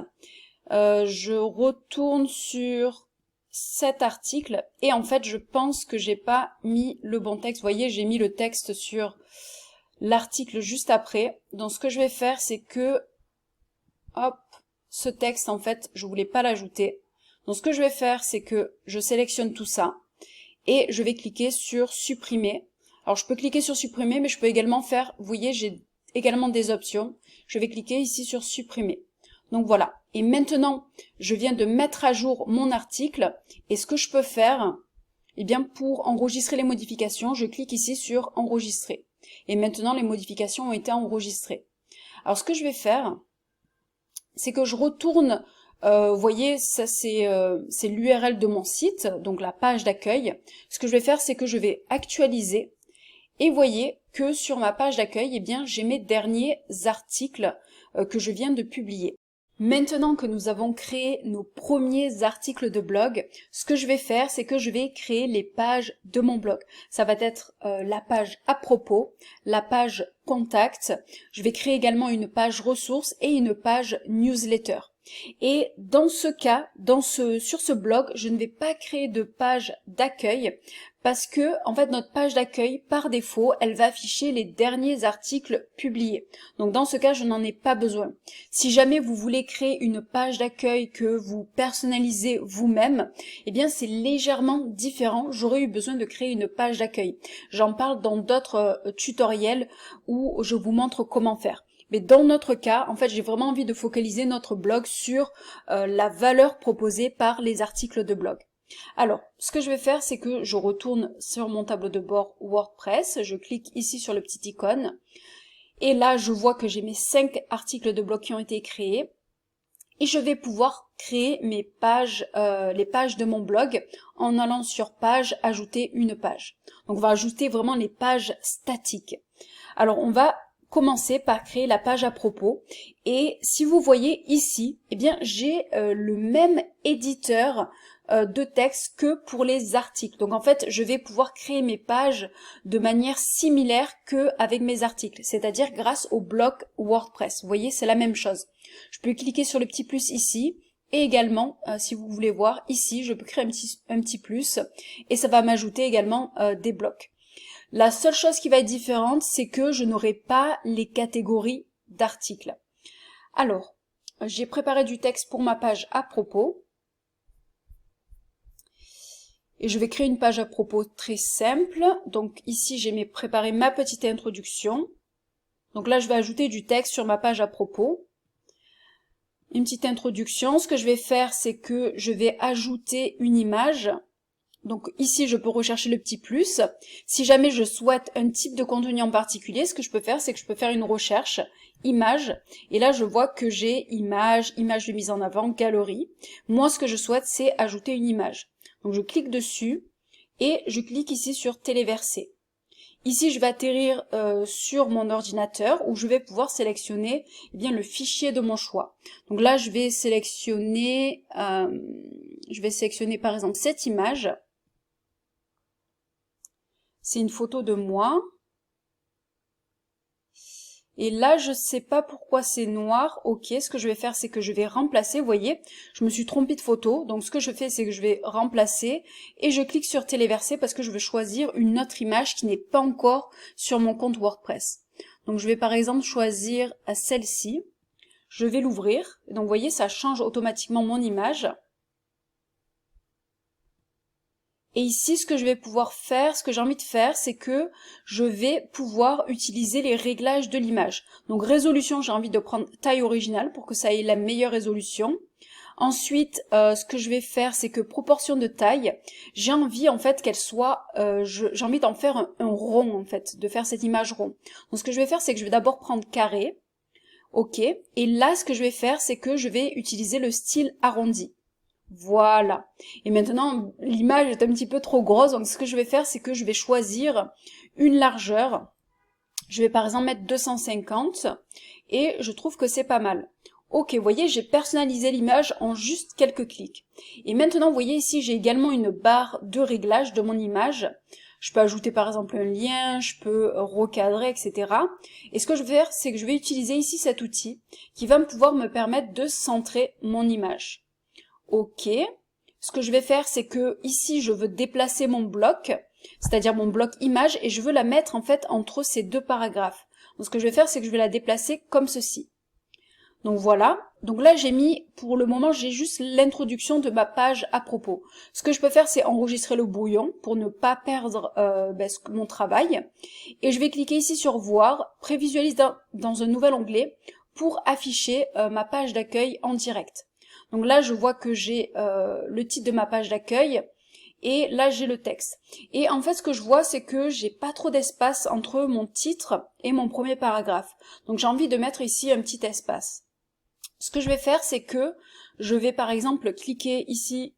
Je retourne sur cet article. Et en fait, je pense que j'ai pas mis le bon texte. Vous voyez, j'ai mis le texte sur l'article juste après. Donc, ce que je vais faire, c'est que, hop, ce texte, en fait, je voulais pas l'ajouter. Donc, ce que je vais faire, c'est que je sélectionne tout ça. Et je vais cliquer sur supprimer. Alors je peux cliquer sur supprimer, mais je peux également faire, vous voyez, j'ai également des options. Je vais cliquer ici sur supprimer. Donc voilà. Et maintenant, je viens de mettre à jour mon article. Et ce que je peux faire, eh bien pour enregistrer les modifications, je clique ici sur enregistrer. Et maintenant, les modifications ont été enregistrées. Alors ce que je vais faire, c'est que je retourne. Vous voyez, ça c'est l'URL de mon site, donc la page d'accueil. Ce que je vais faire, c'est que je vais actualiser. Et vous voyez que sur ma page d'accueil, eh bien, j'ai mes derniers articles que je viens de publier. Maintenant que nous avons créé nos premiers articles de blog, ce que je vais faire, c'est que je vais créer les pages de mon blog. Ça va être la page à propos, la page contact. Je vais créer également une page ressources et une page newsletter. Et dans ce cas, sur ce blog, je ne vais pas créer de page d'accueil parce que, en fait, notre page d'accueil, par défaut, elle va afficher les derniers articles publiés. Donc, dans ce cas, je n'en ai pas besoin. Si jamais vous voulez créer une page d'accueil que vous personnalisez vous-même, eh bien, c'est légèrement différent. J'aurais eu besoin de créer une page d'accueil. J'en parle dans d'autres tutoriels où je vous montre comment faire. Mais dans notre cas, en fait, j'ai vraiment envie de focaliser notre blog sur la valeur proposée par les articles de blog. Alors, ce que je vais faire, c'est que je retourne sur mon tableau de bord WordPress, je clique ici sur le petit icône, et là, je vois que j'ai mes 5 articles de blog qui ont été créés, et je vais pouvoir créer mes pages, les pages de mon blog en allant sur page, ajouter une page. Donc, on va ajouter vraiment les pages statiques. Alors, on va commencer par créer la page à propos, et si vous voyez ici, eh bien j'ai le même éditeur de texte que pour les articles. Donc en fait, je vais pouvoir créer mes pages de manière similaire qu'avec mes articles, c'est-à-dire grâce au bloc WordPress. Vous voyez, c'est la même chose. Je peux cliquer sur le petit plus ici, et également, si vous voulez voir, ici, je peux créer un petit plus, et ça va m'ajouter également des blocs. La seule chose qui va être différente, c'est que je n'aurai pas les catégories d'articles. Alors, j'ai préparé du texte pour ma page à propos. Et je vais créer une page à propos très simple. Donc ici, j'ai préparé ma petite introduction. Donc là, je vais ajouter du texte sur ma page à propos. Une petite introduction. Ce que je vais faire, c'est que je vais ajouter une image. Donc ici, je peux rechercher le petit plus. Si jamais je souhaite un type de contenu en particulier, ce que je peux faire, c'est que je peux faire une recherche, image, et là je vois que j'ai image, image de mise en avant, galerie. Moi, ce que je souhaite, c'est ajouter une image. Donc je clique dessus, et je clique ici sur téléverser. Ici, je vais atterrir sur mon ordinateur où je vais pouvoir sélectionner eh bien, le fichier de mon choix. Donc là, je vais sélectionner par exemple cette image. C'est une photo de moi. Et là, je ne sais pas pourquoi c'est noir. Ok, ce que je vais faire, c'est que je vais remplacer. Vous voyez, je me suis trompée de photo. Donc, ce que je fais, c'est que je vais remplacer. Et je clique sur téléverser parce que je veux choisir une autre image qui n'est pas encore sur mon compte WordPress. Donc, je vais par exemple choisir celle-ci. Je vais l'ouvrir. Donc, vous voyez, ça change automatiquement mon image. Et ici, ce que je vais pouvoir faire, ce que j'ai envie de faire, c'est que je vais pouvoir utiliser les réglages de l'image. Donc résolution, j'ai envie de prendre taille originale pour que ça ait la meilleure résolution. Ensuite, ce que je vais faire, c'est que proportion de taille, j'ai envie en fait qu'elle soit, j'ai envie d'en faire un rond en fait, de faire cette image rond. Donc ce que je vais faire, c'est que je vais d'abord prendre carré, ok, et là ce que je vais faire, c'est que je vais utiliser le style arrondi. Voilà. Et maintenant, l'image est un petit peu trop grosse, donc ce que je vais faire, c'est que je vais choisir une largeur. Je vais par exemple mettre 250, et je trouve que c'est pas mal. Ok, vous voyez, j'ai personnalisé l'image en juste quelques clics. Et maintenant, vous voyez ici, j'ai également une barre de réglage de mon image. Je peux ajouter par exemple un lien, je peux recadrer, etc. Et ce que je vais faire, c'est que je vais utiliser ici cet outil qui va pouvoir me permettre de centrer mon image. Ok, ce que je vais faire, c'est que ici, je veux déplacer mon bloc, c'est-à-dire mon bloc image, et je veux la mettre en fait entre ces deux paragraphes. Donc ce que je vais faire, c'est que je vais la déplacer comme ceci. Donc voilà, donc là j'ai mis, pour le moment, j'ai juste l'introduction de ma page à propos. Ce que je peux faire, c'est enregistrer le brouillon pour ne pas perdre mon travail. Et je vais cliquer ici sur voir, prévisualise dans un nouvel onglet pour afficher ma page d'accueil en direct. Donc là, je vois que j'ai le titre de ma page d'accueil et là, j'ai le texte. Et en fait, ce que je vois, c'est que j'ai pas trop d'espace entre mon titre et mon premier paragraphe. Donc j'ai envie de mettre ici un petit espace. Ce que je vais faire, c'est que je vais par exemple cliquer ici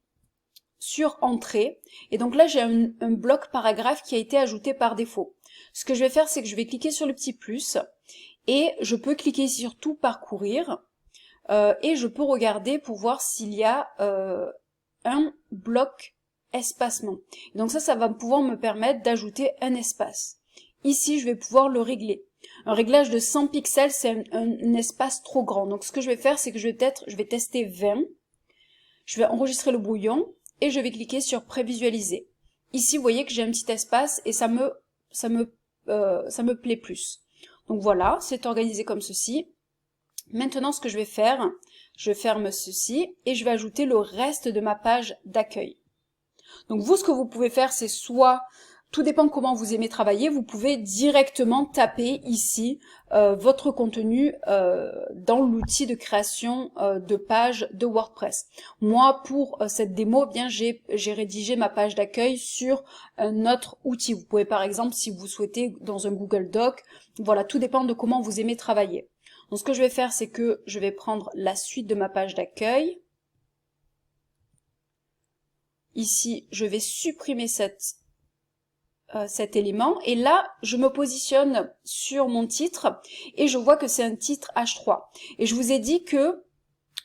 sur Entrée. Et donc là, j'ai un bloc paragraphe qui a été ajouté par défaut. Ce que je vais faire, c'est que je vais cliquer sur le petit plus et je peux cliquer ici sur Tout parcourir. Et je peux regarder pour voir s'il y a un bloc espacement. Donc ça va pouvoir me permettre d'ajouter un espace. Ici, je vais pouvoir le régler. Un réglage de 100 pixels, c'est un espace trop grand. Donc ce que je vais faire, c'est que je vais tester 20. Je vais enregistrer le brouillon et je vais cliquer sur prévisualiser. Ici, vous voyez que j'ai un petit espace et ça me plaît plus. Donc voilà, c'est organisé comme ceci. Maintenant, ce que je vais faire, je ferme ceci et je vais ajouter le reste de ma page d'accueil. Donc vous, ce que vous pouvez faire, c'est soit, tout dépend comment vous aimez travailler, vous pouvez directement taper ici votre contenu dans l'outil de création de page de WordPress. Moi, pour cette démo, eh bien j'ai rédigé ma page d'accueil sur un autre outil. Vous pouvez par exemple, si vous souhaitez, dans un Google Doc, voilà, tout dépend de comment vous aimez travailler. Donc ce que je vais faire, c'est que je vais prendre la suite de ma page d'accueil. Ici, je vais supprimer cet élément et là, je me positionne sur mon titre et je vois que c'est un titre H3. Et je vous ai dit que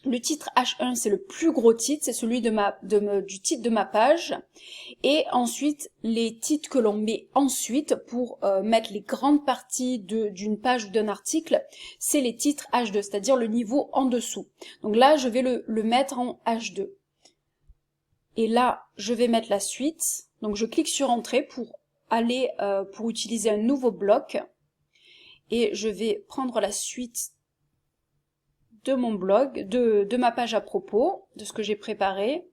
le titre H1, c'est le plus gros titre, c'est celui du titre de ma page. Et ensuite, les titres que l'on met ensuite pour mettre les grandes parties d'une page ou d'un article, c'est les titres H2, c'est-à-dire le niveau en dessous. Donc là, je vais le mettre en H2. Et là, je vais mettre la suite. Donc je clique sur Entrée pour aller pour utiliser un nouveau bloc. Et je vais prendre la suite de mon blog, de ma page à propos, de ce que j'ai préparé.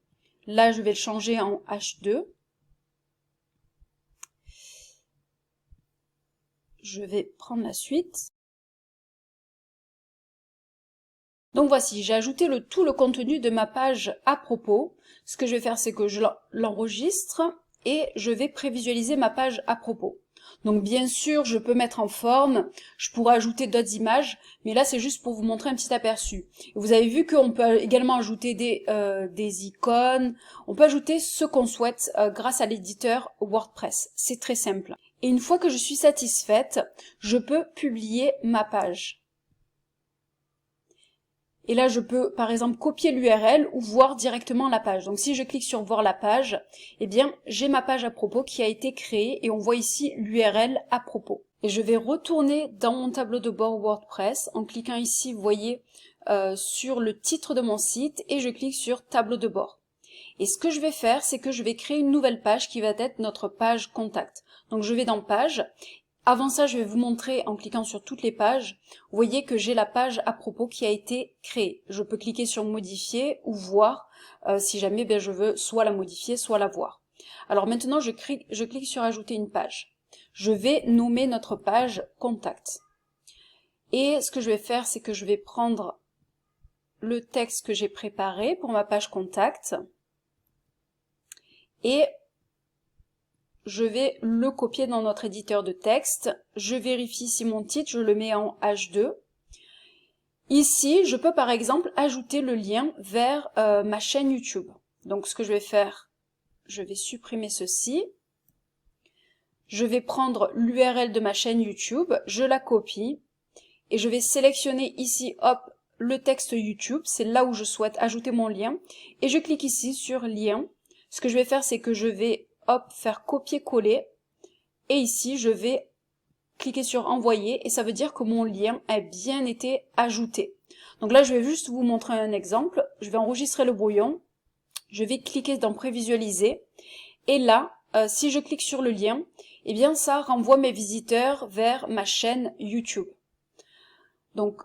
Là, je vais le changer en H2. Je vais prendre la suite. Donc voici, j'ai ajouté tout le contenu de ma page à propos. Ce que je vais faire, c'est que je l'enregistre et je vais prévisualiser ma page à propos. Donc bien sûr, je peux mettre en forme, je pourrais ajouter d'autres images, mais là c'est juste pour vous montrer un petit aperçu. Vous avez vu qu'on peut également ajouter des icônes, on peut ajouter ce qu'on souhaite grâce à l'éditeur WordPress. C'est très simple. Et une fois que je suis satisfaite, je peux publier ma page. Et là, je peux, par exemple, copier l'URL ou voir directement la page. Donc, si je clique sur voir la page, eh bien, j'ai ma page à propos qui a été créée et on voit ici l'URL à propos. Et je vais retourner dans mon tableau de bord WordPress en cliquant ici, vous voyez, sur le titre de mon site et je clique sur tableau de bord. Et ce que je vais faire, c'est que je vais créer une nouvelle page qui va être notre page contact. Donc, je vais dans page. Avant ça, je vais vous montrer en cliquant sur toutes les pages. Vous voyez que j'ai la page à propos qui a été créée. Je peux cliquer sur modifier ou voir si jamais je veux soit la modifier, soit la voir. Alors maintenant, je clique sur ajouter une page. Je vais nommer notre page contact. Et ce que je vais faire, c'est que je vais prendre le texte que j'ai préparé pour ma page contact et je vais le copier dans notre éditeur de texte. Je vérifie si mon titre, je le mets en H2. Ici, je peux par exemple ajouter le lien vers ma chaîne YouTube. Donc ce que je vais faire, je vais supprimer ceci. Je vais prendre l'URL de ma chaîne YouTube, je la copie et je vais sélectionner ici, hop, le texte YouTube. C'est là où je souhaite ajouter mon lien. Et je clique ici sur lien. Ce que je vais faire, c'est que je vais hop, faire copier-coller et ici je vais cliquer sur envoyer et ça veut dire que mon lien a bien été ajouté. Donc là je vais juste vous montrer un exemple, je vais enregistrer le brouillon, je vais cliquer dans prévisualiser et là si je clique sur le lien, eh bien ça renvoie mes visiteurs vers ma chaîne YouTube. Donc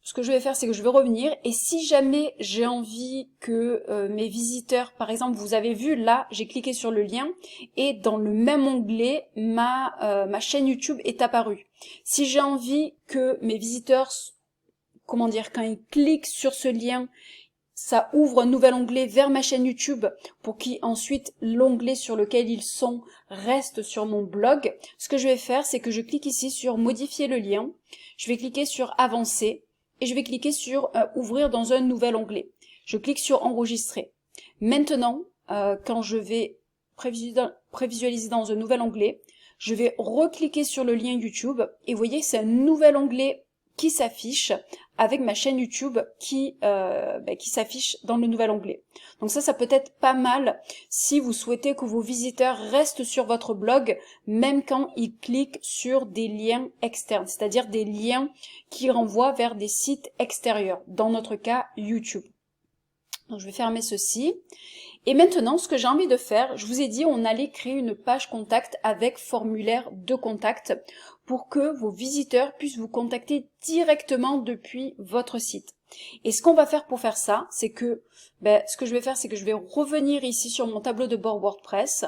ce que je vais faire, c'est que je vais revenir et si jamais j'ai envie que mes visiteurs, par exemple, vous avez vu là, j'ai cliqué sur le lien et dans le même onglet, ma chaîne YouTube est apparue. Si j'ai envie que mes visiteurs, comment dire, quand ils cliquent sur ce lien, ça ouvre un nouvel onglet vers ma chaîne YouTube pour qu'ensuite l'onglet sur lequel ils sont reste sur mon blog. Ce que je vais faire, c'est que je clique ici sur modifier le lien, je vais cliquer sur avancer. Et je vais cliquer sur ouvrir dans un nouvel onglet. Je clique sur enregistrer. Maintenant, quand je vais prévisualiser dans un nouvel onglet, je vais recliquer sur le lien YouTube et vous voyez c'est un nouvel onglet qui s'affiche avec ma chaîne YouTube qui s'affiche dans le nouvel onglet. Donc ça peut être pas mal si vous souhaitez que vos visiteurs restent sur votre blog même quand ils cliquent sur des liens externes, c'est-à-dire des liens qui renvoient vers des sites extérieurs, dans notre cas YouTube. Donc je vais fermer ceci. Et maintenant, ce que j'ai envie de faire, je vous ai dit, on allait créer une page contact avec formulaire de contact pour que vos visiteurs puissent vous contacter directement depuis votre site. Et ce qu'on va faire pour faire ça, c'est que, je vais revenir ici sur mon tableau de bord WordPress.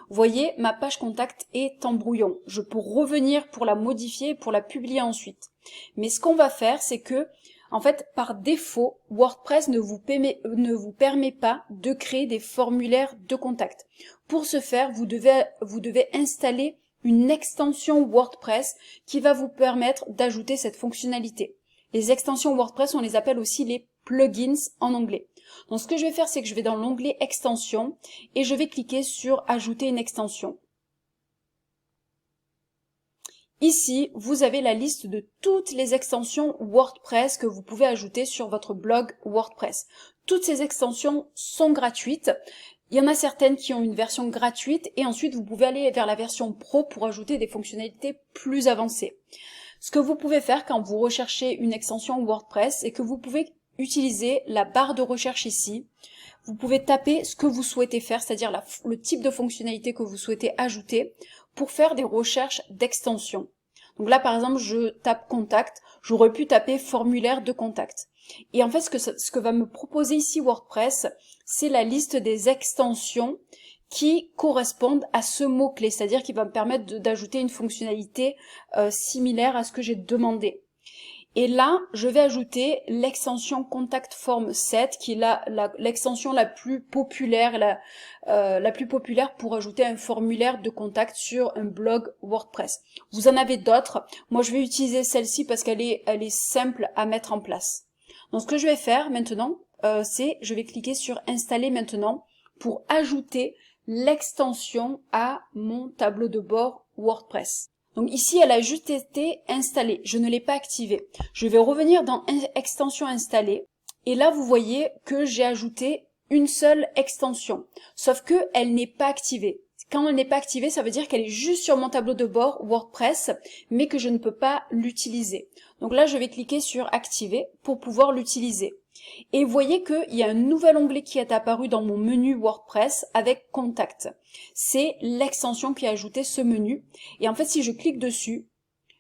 Vous voyez, ma page contact est en brouillon. Je peux revenir pour la modifier et pour la publier ensuite. Mais ce qu'on va faire, c'est que, en fait, par défaut, WordPress ne vous permet pas de créer des formulaires de contact. Pour ce faire, vous devez installer une extension WordPress qui va vous permettre d'ajouter cette fonctionnalité. Les extensions WordPress, on les appelle aussi les plugins en anglais. Donc ce que je vais faire, c'est que je vais dans l'onglet extension et je vais cliquer sur ajouter une extension. Ici, vous avez la liste de toutes les extensions WordPress que vous pouvez ajouter sur votre blog WordPress. Toutes ces extensions sont gratuites. Il y en a certaines qui ont une version gratuite et ensuite vous pouvez aller vers la version Pro pour ajouter des fonctionnalités plus avancées. Ce que vous pouvez faire quand vous recherchez une extension WordPress, c'est que vous pouvez utiliser la barre de recherche ici. Vous pouvez taper ce que vous souhaitez faire, c'est-à-dire le type de fonctionnalité que vous souhaitez ajouter pour faire des recherches d'extension. Donc là, par exemple, je tape contact, j'aurais pu taper formulaire de contact. Et en fait, ce que va me proposer ici WordPress, c'est la liste des extensions qui correspondent à ce mot-clé, c'est-à-dire qui va me permettre d'ajouter une fonctionnalité similaire à ce que j'ai demandé. Et là, je vais ajouter l'extension Contact Form 7, qui est l'extension la plus populaire, la plus populaire pour ajouter un formulaire de contact sur un blog WordPress. Vous en avez d'autres. Moi, je vais utiliser celle-ci parce qu'elle est simple à mettre en place. Donc, ce que je vais faire maintenant, je vais cliquer sur Installer maintenant pour ajouter l'extension à mon tableau de bord WordPress. Donc ici, elle a juste été installée. Je ne l'ai pas activée. Je vais revenir dans extension installée. Et là, vous voyez que j'ai ajouté une seule extension. Sauf que elle n'est pas activée. Quand elle n'est pas activée, ça veut dire qu'elle est juste sur mon tableau de bord WordPress, mais que je ne peux pas l'utiliser. Donc là, je vais cliquer sur activer pour pouvoir l'utiliser. Et vous voyez qu'il y a un nouvel onglet qui est apparu dans mon menu WordPress avec Contact. C'est l'extension qui a ajouté ce menu. Et en fait, si je clique dessus,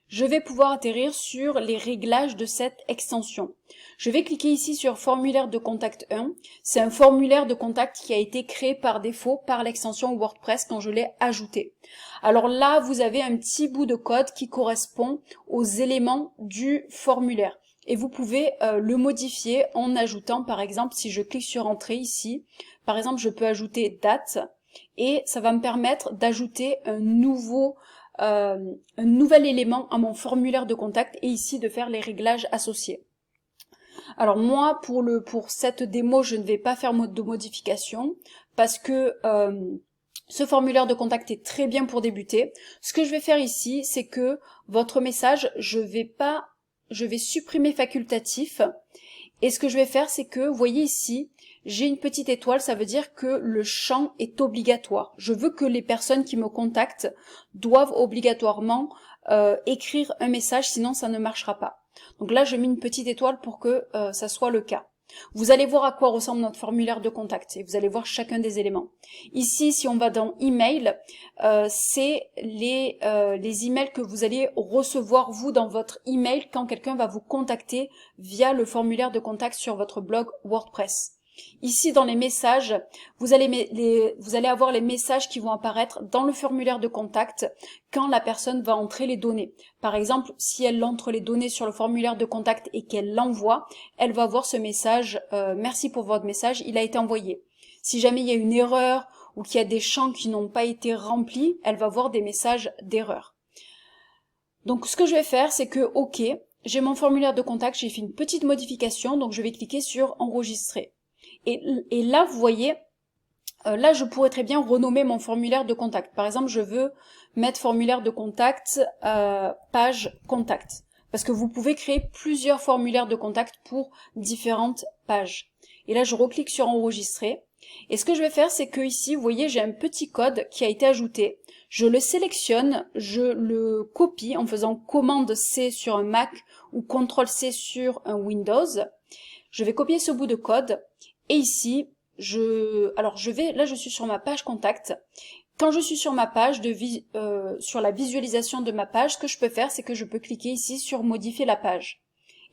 je vais pouvoir atterrir sur les réglages de cette extension. Je vais cliquer ici sur formulaire de contact 1. C'est un formulaire de contact qui a été créé par défaut par l'extension WordPress quand je l'ai ajouté. Alors là, vous avez un petit bout de code qui correspond aux éléments du formulaire. Et vous pouvez le modifier en ajoutant, par exemple, si je clique sur Entrée ici, par exemple, je peux ajouter date et ça va me permettre d'ajouter un nouvel élément à mon formulaire de contact et ici de faire les réglages associés. Alors moi, pour cette démo, je ne vais pas faire de modification parce que ce formulaire de contact est très bien pour débuter. Ce que je vais faire ici, c'est que votre message, je vais supprimer facultatif et ce que je vais faire, c'est que, vous voyez ici, j'ai une petite étoile, ça veut dire que le champ est obligatoire. Je veux que les personnes qui me contactent doivent obligatoirement écrire un message, sinon ça ne marchera pas. Donc là, je mets une petite étoile pour que ça soit le cas. Vous allez voir à quoi ressemble notre formulaire de contact et vous allez voir chacun des éléments. Ici, si on va dans email, c'est les emails que vous allez recevoir vous dans votre email quand quelqu'un va vous contacter via le formulaire de contact sur votre blog WordPress. Ici, dans les messages, vous allez avoir les messages qui vont apparaître dans le formulaire de contact quand la personne va entrer les données. Par exemple, si elle entre les données sur le formulaire de contact et qu'elle l'envoie, elle va voir ce message « Merci pour votre message, il a été envoyé ». Si jamais il y a une erreur ou qu'il y a des champs qui n'ont pas été remplis, elle va voir des messages d'erreur. Donc, ce que je vais faire, c'est que, OK, j'ai mon formulaire de contact, j'ai fait une petite modification, donc je vais cliquer sur « Enregistrer ». Et là, vous voyez, là, je pourrais très bien renommer mon formulaire de contact. Par exemple, je veux mettre formulaire de contact, page contact. parce que vous pouvez créer plusieurs formulaires de contact pour différentes pages. Et là, je reclique sur enregistrer. Et ce que je vais faire, c'est que ici, vous voyez, j'ai un petit code qui a été ajouté. Je le sélectionne, je le copie en faisant commande C sur un Mac ou CTRL C sur un Windows. Je vais copier ce bout de code. Et ici, là je suis sur ma page contact. Quand je suis sur ma page, sur la visualisation de ma page, ce que je peux faire, c'est que je peux cliquer ici sur modifier la page.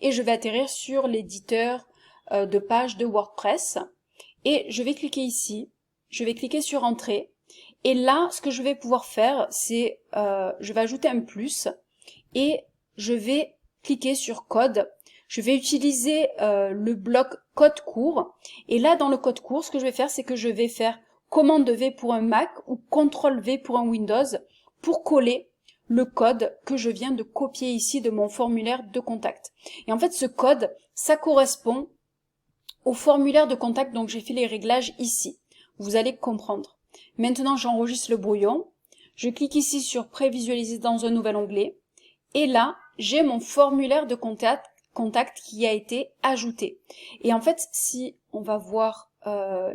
Et je vais atterrir sur l'éditeur de page de WordPress. Et je vais cliquer ici, je vais cliquer sur entrée. Et là, ce que je vais pouvoir faire, c'est, je vais ajouter un plus et je vais cliquer sur code. Je vais utiliser le bloc code court. Et là, dans le code court, ce que je vais faire, c'est que je vais faire commande V pour un Mac ou CTRL V pour un Windows pour coller le code que je viens de copier ici de mon formulaire de contact. Et en fait, ce code, ça correspond au formulaire de contact, donc j'ai fait les réglages ici. Vous allez comprendre. Maintenant, j'enregistre le brouillon. Je clique ici sur prévisualiser dans un nouvel onglet. Et là, j'ai mon formulaire de contact qui a été ajouté. Et en fait, si on va voir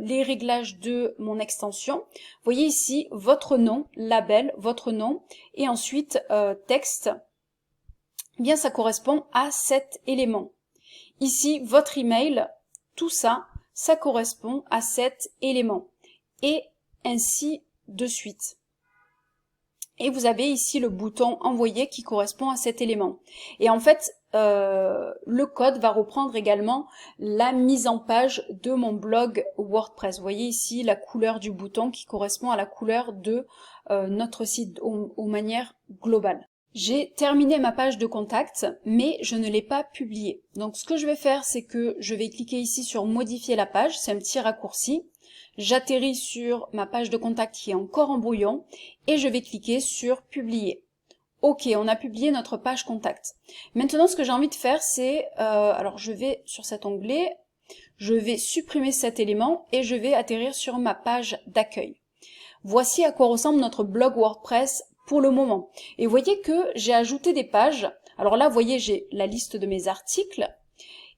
les réglages de mon extension, vous voyez ici votre nom, label, votre nom, et ensuite texte, eh bien ça correspond à cet élément. Ici, votre email, tout ça, ça correspond à cet élément. Et ainsi de suite. Et vous avez ici le bouton envoyer qui correspond à cet élément. Et en fait, le code va reprendre également la mise en page de mon blog WordPress. Vous voyez ici la couleur du bouton qui correspond à la couleur de notre site aux manières globales. J'ai terminé ma page de contact, mais je ne l'ai pas publiée. Donc ce que je vais faire, c'est que je vais cliquer ici sur modifier la page, c'est un petit raccourci. J'atterris sur ma page de contact qui est encore en brouillon et je vais cliquer sur publier. Ok, on a publié notre page contact. Maintenant, ce que j'ai envie de faire, c'est, alors je vais sur cet onglet, je vais supprimer cet élément et je vais atterrir sur ma page d'accueil. Voici à quoi ressemble notre blog WordPress pour le moment. Et vous voyez que j'ai ajouté des pages. Alors là, vous voyez, j'ai la liste de mes articles.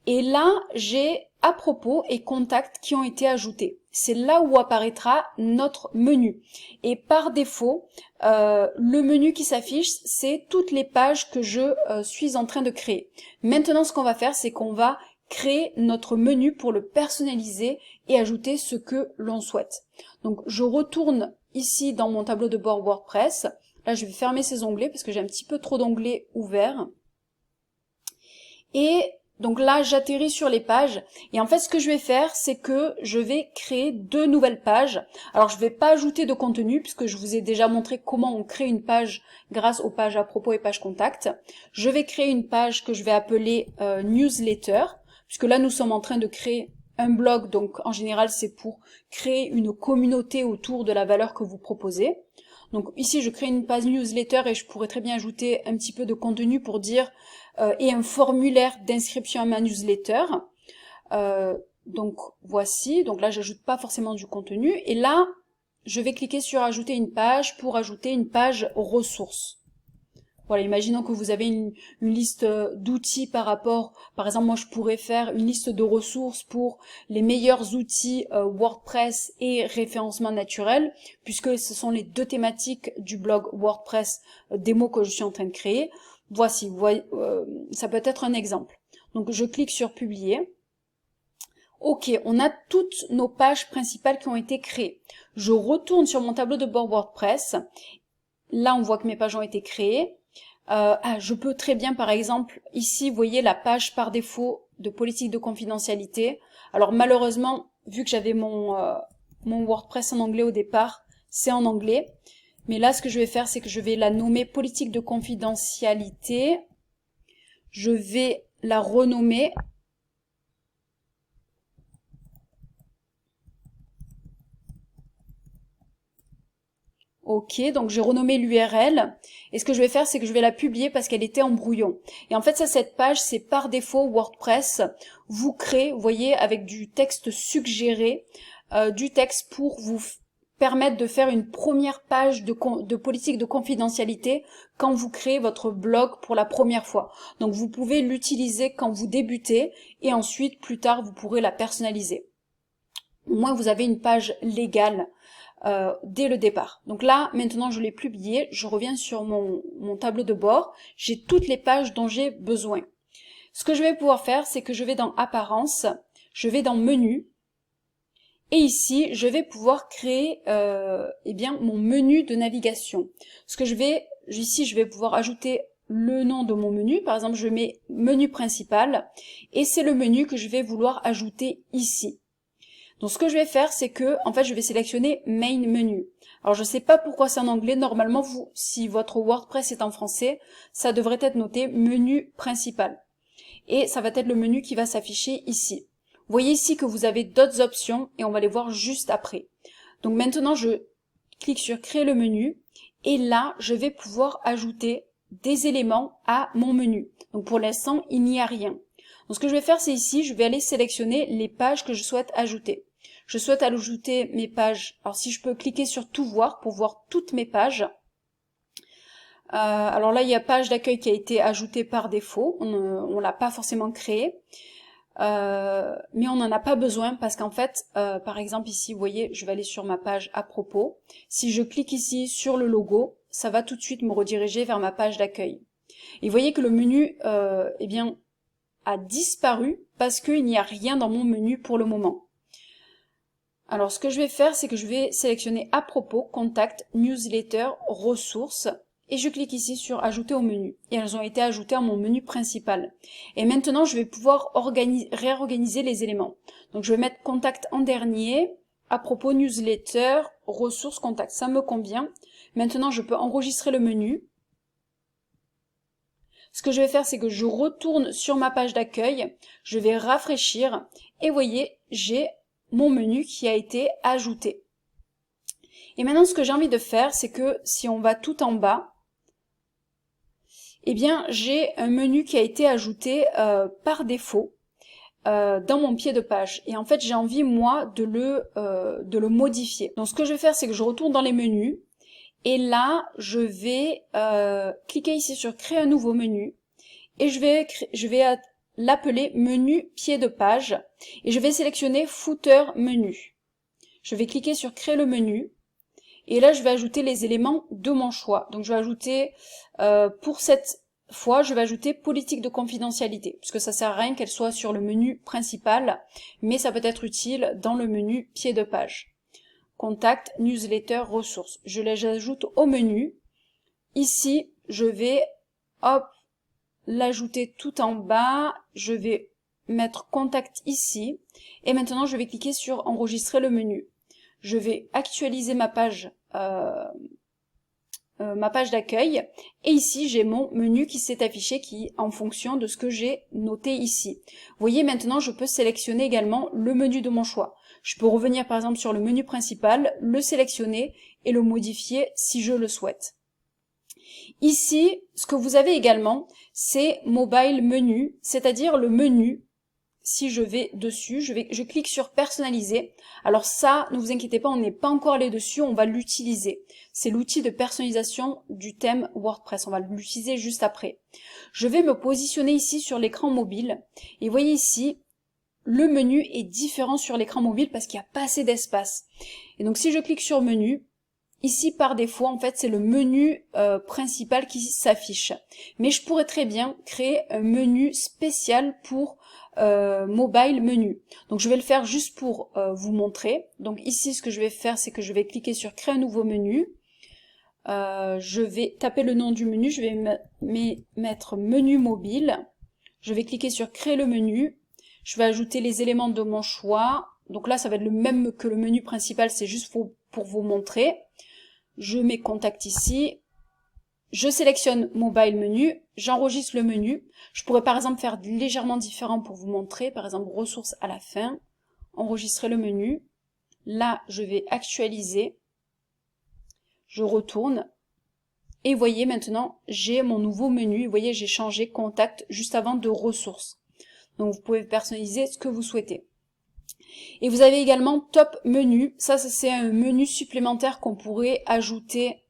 Et là, j'ai à propos et contacts qui ont été ajoutés. C'est là où apparaîtra notre menu. Et par défaut, le menu qui s'affiche, c'est toutes les pages que je suis en train de créer. Maintenant, ce qu'on va faire, c'est qu'on va créer notre menu pour le personnaliser et ajouter ce que l'on souhaite. Donc, je retourne ici dans mon tableau de bord WordPress. Là, je vais fermer ces onglets parce que j'ai un petit peu trop d'onglets ouverts. Et donc là, j'atterris sur les pages. Et en fait, ce que je vais faire, c'est que je vais créer 2 nouvelles pages. Alors, je ne vais pas ajouter de contenu puisque je vous ai déjà montré comment on crée une page grâce aux pages à propos et pages contact. Je vais créer une page que je vais appeler newsletter, puisque là, nous sommes en train de créer un blog. Donc, en général, c'est pour créer une communauté autour de la valeur que vous proposez. Donc ici, je crée une page newsletter et je pourrais très bien ajouter un petit peu de contenu pour dire et un formulaire d'inscription à ma newsletter. Donc voici, donc là, j'ajoute pas forcément du contenu. Et là, je vais cliquer sur ajouter une page pour ajouter une page ressources. Voilà, imaginons que vous avez une liste d'outils par exemple, moi je pourrais faire une liste de ressources pour les meilleurs outils WordPress et référencement naturel, puisque ce sont les 2 thématiques du blog WordPress démo que je suis en train de créer. Voici, vous voyez, ça peut être un exemple. Donc je clique sur publier. Ok, on a toutes nos pages principales qui ont été créées. Je retourne sur mon tableau de bord WordPress. Là, on voit que mes pages ont été créées. Je peux très bien, par exemple, ici, vous voyez la page par défaut de politique de confidentialité. Alors malheureusement, vu que j'avais mon WordPress en anglais au départ, c'est en anglais. Mais là, ce que je vais faire, c'est que je vais la nommer politique de confidentialité. Je vais la renommer. Ok, donc j'ai renommé l'URL et ce que je vais faire, c'est que je vais la publier parce qu'elle était en brouillon. Et en fait, ça, cette page, c'est par défaut WordPress vous crée, vous voyez, avec du texte suggéré, du texte pour vous permettre de faire une première page de politique de confidentialité quand vous créez votre blog pour la première fois. Donc vous pouvez l'utiliser quand vous débutez et ensuite plus tard vous pourrez la personnaliser. Au moins vous avez une page légale dès le départ. Donc là maintenant je l'ai publié, je reviens sur mon tableau de bord, j'ai toutes les pages dont j'ai besoin. Ce que je vais pouvoir faire, c'est que je vais dans Apparence, je vais dans Menu, et ici, je vais pouvoir créer mon menu de navigation. Ici, je vais pouvoir ajouter le nom de mon menu. Par exemple, je mets menu principal et c'est le menu que je vais vouloir ajouter ici. Donc, ce que je vais faire, c'est que, en fait, je vais sélectionner Main Menu. Alors, je ne sais pas pourquoi c'est en anglais. Normalement, si votre WordPress est en français, ça devrait être noté menu principal. Et ça va être le menu qui va s'afficher ici. Vous voyez ici que vous avez d'autres options et on va les voir juste après. Donc maintenant, je clique sur créer le menu et là, je vais pouvoir ajouter des éléments à mon menu. Donc pour l'instant, il n'y a rien. Donc ce que je vais faire, c'est ici, je vais aller sélectionner les pages que je souhaite ajouter. Je souhaite ajouter mes pages. Alors si je peux cliquer sur tout voir pour voir toutes mes pages. Alors là, il y a page d'accueil qui a été ajoutée par défaut. On l'a pas forcément créée. Mais on n'en a pas besoin parce qu'en fait, par exemple ici, vous voyez, je vais aller sur ma page à propos. Si je clique ici sur le logo, ça va tout de suite me rediriger vers ma page d'accueil. Et vous voyez que le menu a disparu parce qu'il n'y a rien dans mon menu pour le moment. Alors ce que je vais faire, c'est que je vais sélectionner à propos, contact, newsletter, ressources. Et je clique ici sur ajouter au menu. Et elles ont été ajoutées à mon menu principal. Et maintenant, je vais pouvoir réorganiser les éléments. Donc, je vais mettre contact en dernier, à propos newsletter, ressources, contact. Ça me convient. Maintenant, je peux enregistrer le menu. Ce que je vais faire, c'est que je retourne sur ma page d'accueil. Je vais rafraîchir. Et vous voyez, j'ai mon menu qui a été ajouté. Et maintenant, ce que j'ai envie de faire, c'est que si on va tout en bas, eh bien, j'ai un menu qui a été ajouté par défaut dans mon pied de page. Et en fait, j'ai envie, moi, de le modifier. Donc, ce que je vais faire, c'est que je retourne dans les menus. Et là, je vais cliquer ici sur créer un nouveau menu. Et je vais l'appeler menu pied de page. Et je vais sélectionner footer menu. Je vais cliquer sur créer le menu. Et là, je vais ajouter les éléments de mon choix. Donc, je vais ajouter, pour cette fois, je vais ajouter politique de confidentialité, puisque ça sert à rien qu'elle soit sur le menu principal, mais ça peut être utile dans le menu pied de page. Contact, newsletter, ressources. Je les ajoute au menu. Ici, je vais, l'ajouter tout en bas. Je vais mettre contact ici. Et maintenant, je vais cliquer sur enregistrer le menu. Je vais actualiser ma page d'accueil et ici j'ai mon menu qui s'est affiché en fonction de ce que j'ai noté ici. Vous voyez, maintenant je peux sélectionner également le menu de mon choix. Je peux revenir par exemple sur le menu principal, le sélectionner et le modifier si je le souhaite. Ici, ce que vous avez également, c'est mobile menu, c'est-à-dire le menu. Si je vais dessus, je clique sur personnaliser. Alors ça, ne vous inquiétez pas, on n'est pas encore allé dessus, on va l'utiliser. C'est l'outil de personnalisation du thème WordPress, on va l'utiliser juste après. Je vais me positionner ici sur l'écran mobile. Et vous voyez ici, le menu est différent sur l'écran mobile parce qu'il n'y a pas assez d'espace. Et donc si je clique sur menu, ici par défaut, en fait, c'est le menu principal qui s'affiche. Mais je pourrais très bien créer un menu spécial pour mobile menu. Donc je vais le faire juste pour vous montrer. Donc ici, ce que je vais faire, c'est que je vais cliquer sur créer un nouveau menu. Je vais taper le nom du menu, je vais mettre menu mobile. Je vais cliquer sur créer le menu. Je vais ajouter les éléments de mon choix. Donc là, ça va être le même que le menu principal, c'est juste pour vous montrer. Je mets contact ici. Je sélectionne mobile menu, j'enregistre le menu. Je pourrais par exemple faire légèrement différent pour vous montrer, par exemple ressources à la fin, enregistrer le menu. Là, je vais actualiser. Je retourne. Et vous voyez maintenant, j'ai mon nouveau menu. Vous voyez, j'ai changé contact juste avant de ressources. Donc vous pouvez personnaliser ce que vous souhaitez. Et vous avez également top menu. Ça c'est un menu supplémentaire qu'on pourrait ajouter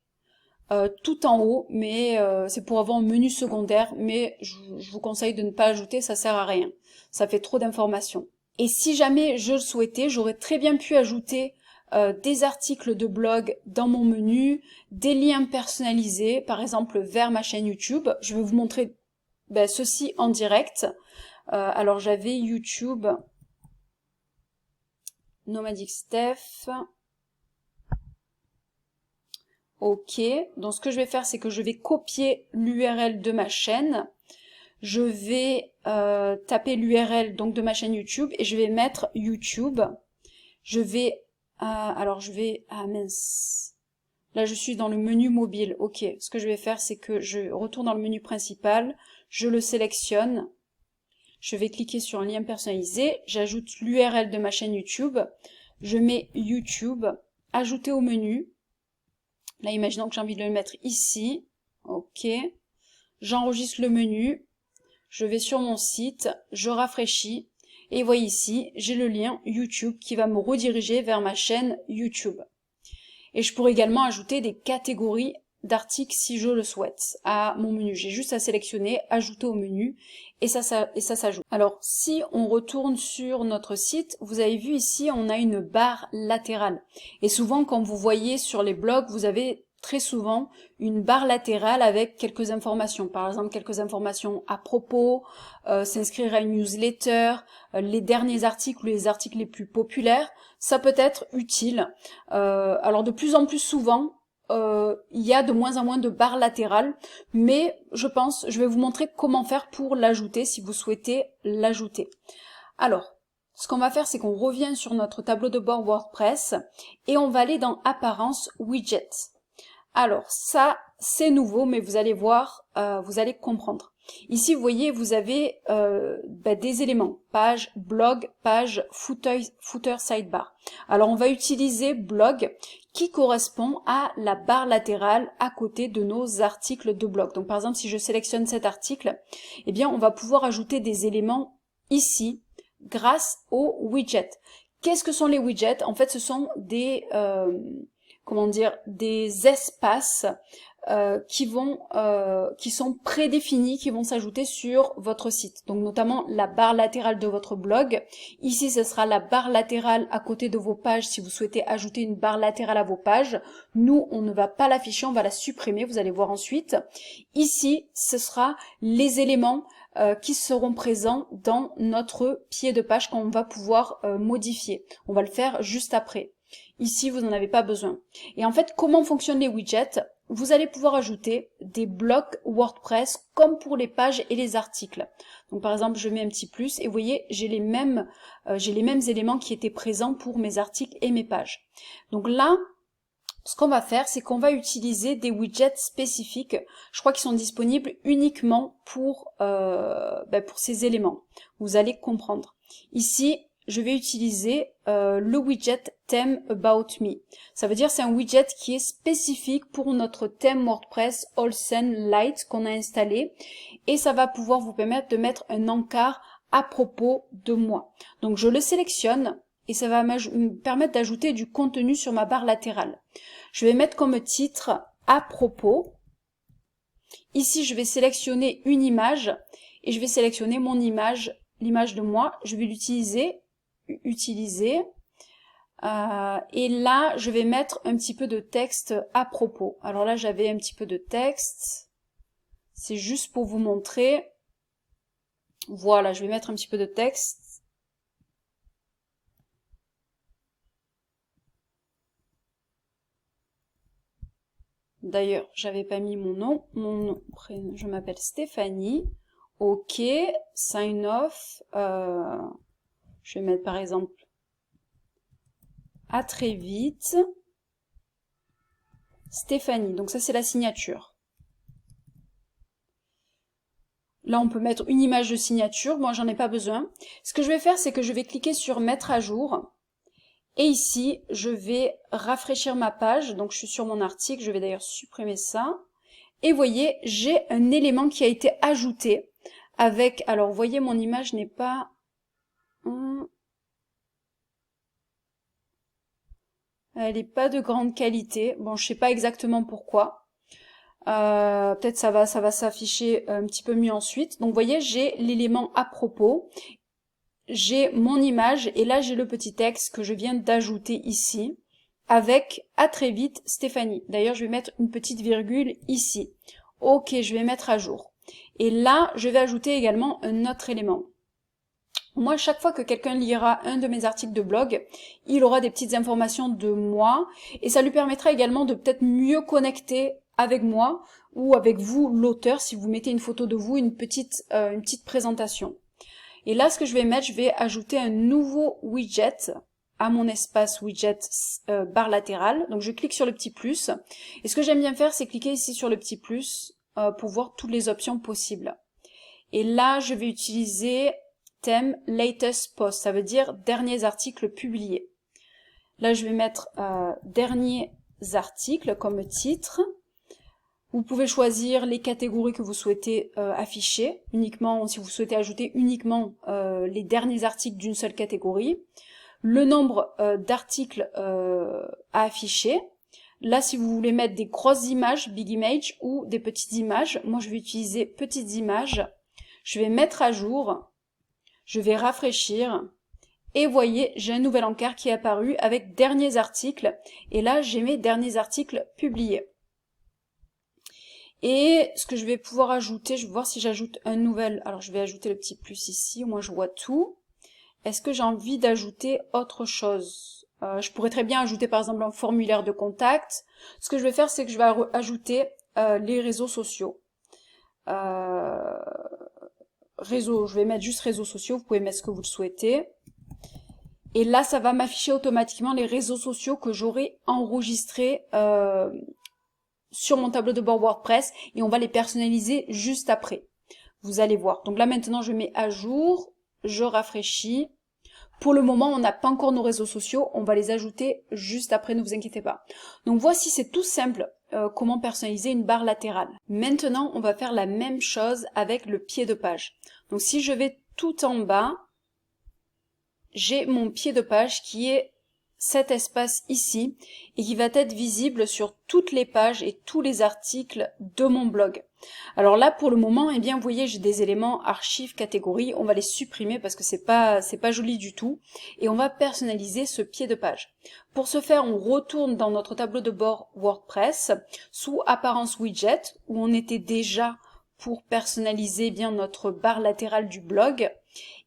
tout en haut, mais c'est pour avoir un menu secondaire, mais je vous conseille de ne pas ajouter, ça sert à rien. Ça fait trop d'informations. Et si jamais je le souhaitais, j'aurais très bien pu ajouter des articles de blog dans mon menu, des liens personnalisés, par exemple vers ma chaîne YouTube. Je vais vous montrer ceci en direct. Alors j'avais YouTube, Nomadic Steph. Ok, donc ce que je vais faire, c'est que je vais copier l'URL de ma chaîne. Je vais taper l'URL donc de ma chaîne YouTube et je vais mettre YouTube. Je vais ah mince. Là je suis dans le menu mobile. Ok, ce que je vais faire, c'est que je retourne dans le menu principal, je le sélectionne. Je vais cliquer sur un lien personnalisé, j'ajoute l'URL de ma chaîne YouTube, je mets YouTube, ajouter au menu. Là, imaginons que j'ai envie de le mettre ici. Ok. J'enregistre le menu. Je vais sur mon site. Je rafraîchis. Et vous voyez ici, j'ai le lien YouTube qui va me rediriger vers ma chaîne YouTube. Et je pourrais également ajouter des catégories d'articles si je le souhaite à mon menu. J'ai juste à sélectionner, ajouter au menu et ça s'ajoute. Alors si on retourne sur notre site, vous avez vu ici on a une barre latérale et souvent quand vous voyez sur les blogs, vous avez très souvent une barre latérale avec quelques informations, par exemple quelques informations à propos, s'inscrire à une newsletter, les derniers articles ou les articles les plus populaires, ça peut être utile. Alors de plus en plus souvent, il y a de moins en moins de barres latérales, mais je vais vous montrer comment faire pour l'ajouter si vous souhaitez l'ajouter. Alors, ce qu'on va faire, c'est qu'on revient sur notre tableau de bord WordPress et on va aller dans Apparence Widget. Alors ça, c'est nouveau, mais vous allez voir, vous allez comprendre. Ici, vous voyez, vous avez des éléments, page, blog, page, footer, sidebar. Alors, on va utiliser blog qui correspond à la barre latérale à côté de nos articles de blog. Donc, par exemple, si je sélectionne cet article, eh bien, on va pouvoir ajouter des éléments ici grâce aux widgets. Qu'est-ce que sont les widgets? En fait, ce sont des des espaces qui sont prédéfinis, qui vont s'ajouter sur votre site. Donc notamment la barre latérale de votre blog. Ici, ce sera la barre latérale à côté de vos pages si vous souhaitez ajouter une barre latérale à vos pages. Nous, on ne va pas l'afficher, on va la supprimer, vous allez voir ensuite. Ici, ce sera les éléments qui seront présents dans notre pied de page qu'on va pouvoir modifier. On va le faire juste après. Ici, vous n'en avez pas besoin. Et en fait, comment fonctionnent les widgets? Vous allez pouvoir ajouter des blocs WordPress comme pour les pages et les articles. Donc par exemple, je mets un petit plus et vous voyez, j'ai les mêmes éléments qui étaient présents pour mes articles et mes pages. Donc là, ce qu'on va faire, c'est qu'on va utiliser des widgets spécifiques. Je crois qu'ils sont disponibles uniquement pour ces éléments. Vous allez comprendre. Ici, je vais utiliser le widget theme about me. Ça veut dire c'est un widget qui est spécifique pour notre thème WordPress Olsen Light qu'on a installé et ça va pouvoir vous permettre de mettre un encart à propos de moi. Donc je le sélectionne et ça va me permettre d'ajouter du contenu sur ma barre latérale. Je vais mettre comme titre à propos. Ici je vais sélectionner une image et je vais sélectionner mon image, l'image de moi. Je vais l'utiliser. Et là je vais mettre un petit peu de texte à propos. Alors là j'avais un petit peu de texte, c'est juste pour vous montrer. Voilà, je vais mettre un petit peu de texte. D'ailleurs j'avais pas mis mon nom, prénom, je m'appelle Stéphanie. Ok, sign off. Je vais mettre par exemple à très vite. Stéphanie, donc ça c'est la signature. Là on peut mettre une image de signature, moi j'en ai pas besoin. Ce que je vais faire c'est que je vais cliquer sur mettre à jour. Et ici je vais rafraîchir ma page, donc je suis sur mon article, je vais d'ailleurs supprimer ça. Et vous voyez, j'ai un élément qui a été ajouté avec, alors vous voyez mon image n'est pas... Elle n'est pas de grande qualité. Bon, je sais pas exactement pourquoi. Peut-être ça va s'afficher un petit peu mieux ensuite. Donc, vous voyez, j'ai l'élément à propos. J'ai mon image et là, j'ai le petit texte que je viens d'ajouter ici avec « À très vite, Stéphanie ». D'ailleurs, je vais mettre une petite virgule ici. Ok, je vais mettre à jour. Et là, je vais ajouter également un autre élément. Moi, chaque fois que quelqu'un lira un de mes articles de blog, il aura des petites informations de moi et ça lui permettra également de peut-être mieux connecter avec moi ou avec vous, l'auteur, si vous mettez une photo de vous, une petite présentation. Et là, ce que je vais mettre, je vais ajouter un nouveau widget à mon espace widget barre latérale. Donc, je clique sur le petit plus. Et ce que j'aime bien faire, c'est cliquer ici sur le petit plus pour voir toutes les options possibles. Et là, je vais utiliser thème latest post, ça veut dire derniers articles publiés. Là, je vais mettre derniers articles comme titre. Vous pouvez choisir les catégories que vous souhaitez afficher, uniquement si vous souhaitez ajouter uniquement les derniers articles d'une seule catégorie. Le nombre d'articles à afficher. Là, si vous voulez mettre des grosses images, big image, ou des petites images, moi je vais utiliser petites images. Je vais mettre à jour. Je vais rafraîchir et voyez, j'ai un nouvel encart qui est apparu avec derniers articles et là j'ai mes derniers articles publiés. Et ce que je vais pouvoir ajouter, je vais voir si j'ajoute un nouvel, alors je vais ajouter le petit plus ici, au moins je vois tout. Est-ce que j'ai envie d'ajouter autre chose? Je pourrais très bien ajouter par exemple un formulaire de contact. Ce que je vais faire, c'est que je vais ajouter les réseaux sociaux. Réseau, je vais mettre juste réseaux sociaux, vous pouvez mettre ce que vous le souhaitez. Et là, ça va m'afficher automatiquement les réseaux sociaux que j'aurai enregistrés sur mon tableau de bord WordPress et on va les personnaliser juste après. Vous allez voir. Donc là, maintenant, je mets à jour, je rafraîchis. Pour le moment, on n'a pas encore nos réseaux sociaux, on va les ajouter juste après, ne vous inquiétez pas. Donc voici, c'est tout simple comment personnaliser une barre latérale. Maintenant, on va faire la même chose avec le pied de page. Donc si je vais tout en bas, j'ai mon pied de page qui est cet espace ici et qui va être visible sur toutes les pages et tous les articles de mon blog. Alors là, pour le moment, eh bien, vous voyez, j'ai des éléments archives, catégories, on va les supprimer parce que c'est pas joli du tout et on va personnaliser ce pied de page. Pour ce faire, on retourne dans notre tableau de bord WordPress sous apparence widget où on était déjà pour personnaliser bien notre barre latérale du blog.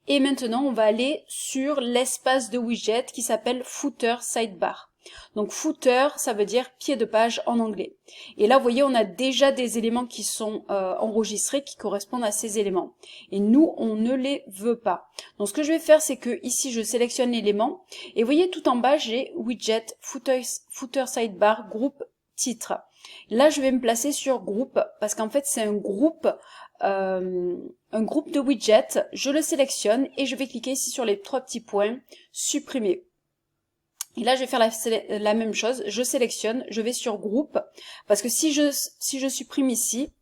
Et maintenant, on va aller sur l'espace de widget qui s'appelle Footer Sidebar. Donc footer, ça veut dire pied de page en anglais. Et là, vous voyez, on a déjà des éléments qui sont enregistrés, qui correspondent à ces éléments. Et nous, on ne les veut pas. Donc ce que je vais faire, c'est que ici, je sélectionne l'élément. Et vous voyez, tout en bas, j'ai widget, footer Sidebar, groupe, titre. Là, je vais me placer sur groupe, parce qu'en fait, c'est un groupe de widgets, je le sélectionne et je vais cliquer ici sur les trois petits points, supprimer. Et là, je vais faire la même chose, je sélectionne, je vais sur groupe, parce que si je supprime ici,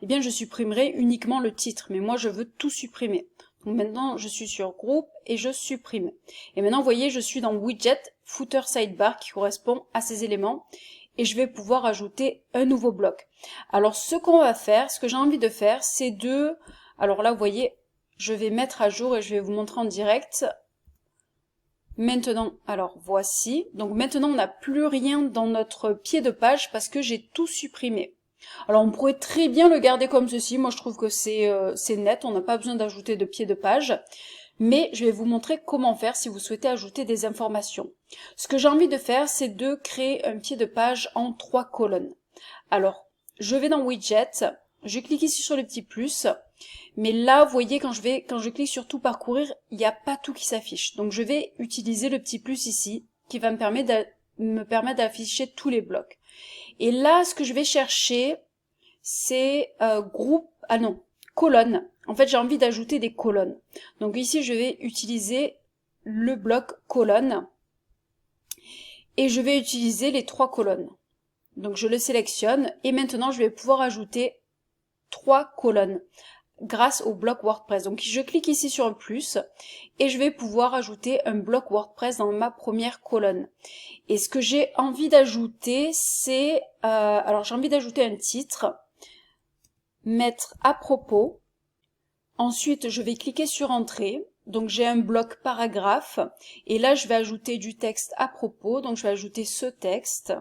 eh bien, je supprimerai uniquement le titre, mais moi, je veux tout supprimer. Donc maintenant, je suis sur groupe et je supprime. Et maintenant, vous voyez, je suis dans widget, footer sidebar qui correspond à ces éléments. Et je vais pouvoir ajouter un nouveau bloc. Alors ce qu'on va faire, ce que j'ai envie de faire, c'est alors là vous voyez, je vais mettre à jour et je vais vous montrer en direct. Maintenant, alors voici, donc maintenant on n'a plus rien dans notre pied de page parce que j'ai tout supprimé. Alors on pourrait très bien le garder comme ceci, moi je trouve que c'est net, on n'a pas besoin d'ajouter de pied de page. Mais je vais vous montrer comment faire si vous souhaitez ajouter des informations. Ce que j'ai envie de faire, c'est de créer un pied de page en 3 colonnes. Alors, je vais dans Widget, je clique ici sur le petit plus, mais là, vous voyez, quand je clique sur tout parcourir, il n'y a pas tout qui s'affiche. Donc, je vais utiliser le petit plus ici, qui va me permettre d'afficher tous les blocs. Et là, ce que je vais chercher, c'est colonne. En fait, j'ai envie d'ajouter des colonnes. Donc ici, je vais utiliser le bloc colonne et je vais utiliser les 3 colonnes. Donc je le sélectionne et maintenant, je vais pouvoir ajouter 3 colonnes. grâce au bloc WordPress. Donc je clique ici sur un plus et je vais pouvoir ajouter un bloc WordPress dans ma première colonne. Et ce que j'ai envie d'ajouter, c'est... alors j'ai envie d'ajouter un titre, mettre à propos. Ensuite, je vais cliquer sur Entrée. Donc j'ai un bloc paragraphe. Et là, je vais ajouter du texte à propos. Donc je vais ajouter ce texte.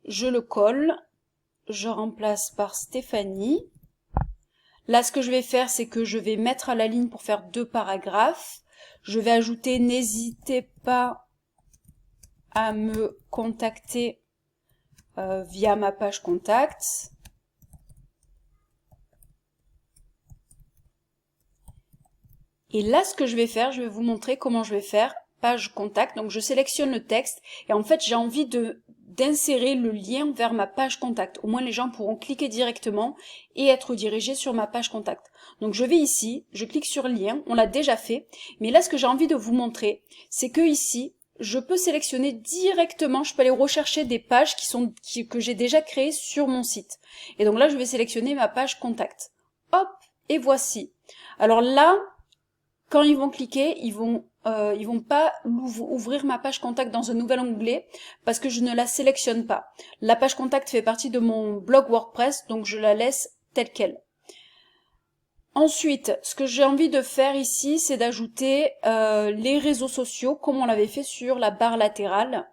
Je le colle. Je remplace par Stéphanie. Là, ce que je vais faire, c'est que je vais mettre à la ligne pour faire 2 paragraphes. Je vais ajouter « N'hésitez pas à me contacter via ma page contact ». Et là, ce que je vais faire, je vais vous montrer comment je vais faire page contact. Donc, je sélectionne le texte et en fait, j'ai envie d'insérer le lien vers ma page contact. Au moins, les gens pourront cliquer directement et être dirigés sur ma page contact. Donc, je vais ici, je clique sur lien. On l'a déjà fait. Mais là, ce que j'ai envie de vous montrer, c'est que ici, je peux sélectionner directement, je peux aller rechercher des pages que j'ai déjà créées sur mon site. Et donc là, je vais sélectionner ma page contact. Hop, et voici. Alors là, quand ils vont cliquer, ils vont pas ouvrir ma page contact dans un nouvel onglet parce que je ne la sélectionne pas. La page contact fait partie de mon blog WordPress, donc je la laisse telle quelle. Ensuite, ce que j'ai envie de faire ici, c'est d'ajouter les réseaux sociaux comme on l'avait fait sur la barre latérale.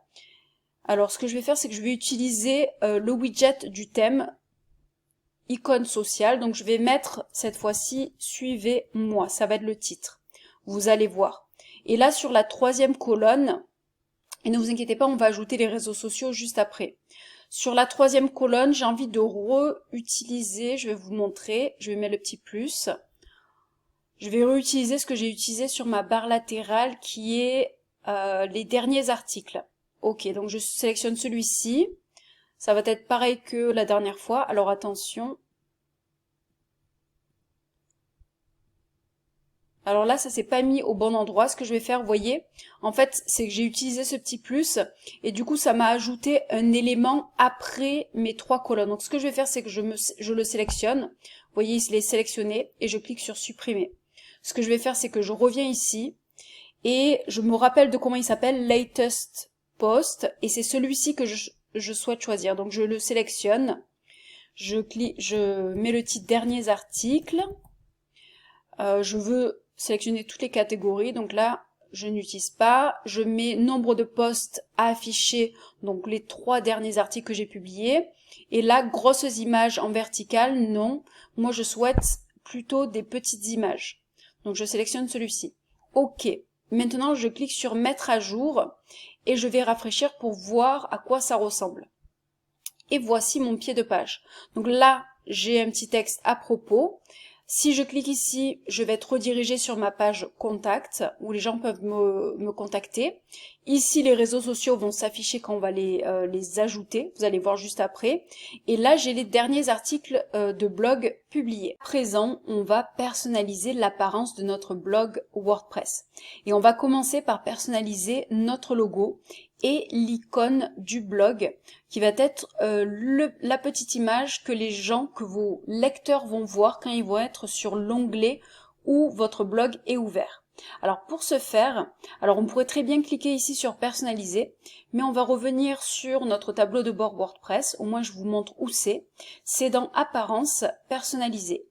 Alors, ce que je vais faire, c'est que je vais utiliser le widget du thème icône sociale. Donc, je vais mettre cette fois-ci « Suivez-moi ». Ça va être le titre. Vous allez voir. Et là, sur la 3e colonne, et ne vous inquiétez pas, on va ajouter les réseaux sociaux juste après. Sur la 3e colonne, j'ai envie de réutiliser, je vais vous montrer, je vais mettre le petit plus. Je vais réutiliser ce que j'ai utilisé sur ma barre latérale qui est les derniers articles. Ok, donc je sélectionne celui-ci. Ça va être pareil que la dernière fois. Alors attention. Alors là, ça s'est pas mis au bon endroit. Ce que je vais faire, vous voyez, en fait, c'est que j'ai utilisé ce petit plus et du coup, ça m'a ajouté un élément après mes 3 colonnes. Donc, ce que je vais faire, c'est que je le sélectionne. Vous voyez, il est sélectionné et je clique sur supprimer. Ce que je vais faire, c'est que je reviens ici et je me rappelle de comment il s'appelle, latest post, et c'est celui-ci que je souhaite choisir. Donc, je le sélectionne. Je mets le titre derniers articles. Je veux sélectionner toutes les catégories, donc là je n'utilise pas, je mets nombre de posts à afficher, donc les 3 derniers articles que j'ai publiés, et là grosses images en verticale, non, moi je souhaite plutôt des petites images, donc je sélectionne celui-ci. Ok, maintenant je clique sur mettre à jour et je vais rafraîchir pour voir à quoi ça ressemble. Et voici mon pied de page. Donc là j'ai un petit texte à propos. Si je clique ici, je vais être redirigé sur ma page contact où les gens peuvent me contacter. Ici, les réseaux sociaux vont s'afficher quand on va les ajouter. Vous allez voir juste après. Et là, j'ai les derniers articles de blog publiés. À présent, on va personnaliser l'apparence de notre blog WordPress. Et on va commencer par personnaliser notre logo et l'icône du blog qui va être la petite image que vos lecteurs vont voir quand ils vont être sur l'onglet où votre blog est ouvert. Alors pour ce faire, on pourrait très bien cliquer ici sur personnaliser, mais on va revenir sur notre tableau de bord WordPress, au moins je vous montre où c'est. C'est dans apparence personnaliser.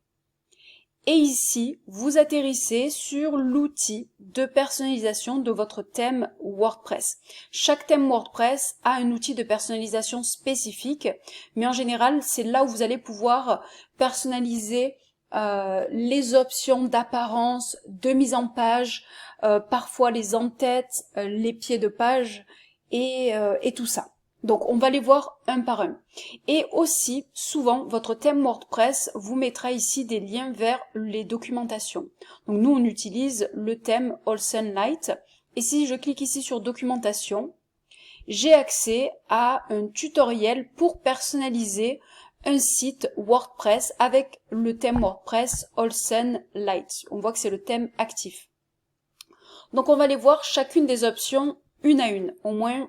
Et ici, vous atterrissez sur l'outil de personnalisation de votre thème WordPress. Chaque thème WordPress a un outil de personnalisation spécifique, mais en général, c'est là où vous allez pouvoir personnaliser les options d'apparence, de mise en page, parfois les en-têtes, les pieds de page et tout ça. Donc, on va les voir un par un. Et aussi, souvent, votre thème WordPress vous mettra ici des liens vers les documentations. Donc, nous, on utilise le thème Olsen Light. Et si je clique ici sur documentation, j'ai accès à un tutoriel pour personnaliser un site WordPress avec le thème WordPress Olsen Light. On voit que c'est le thème actif. Donc, on va aller voir chacune des options une à une. Au moins,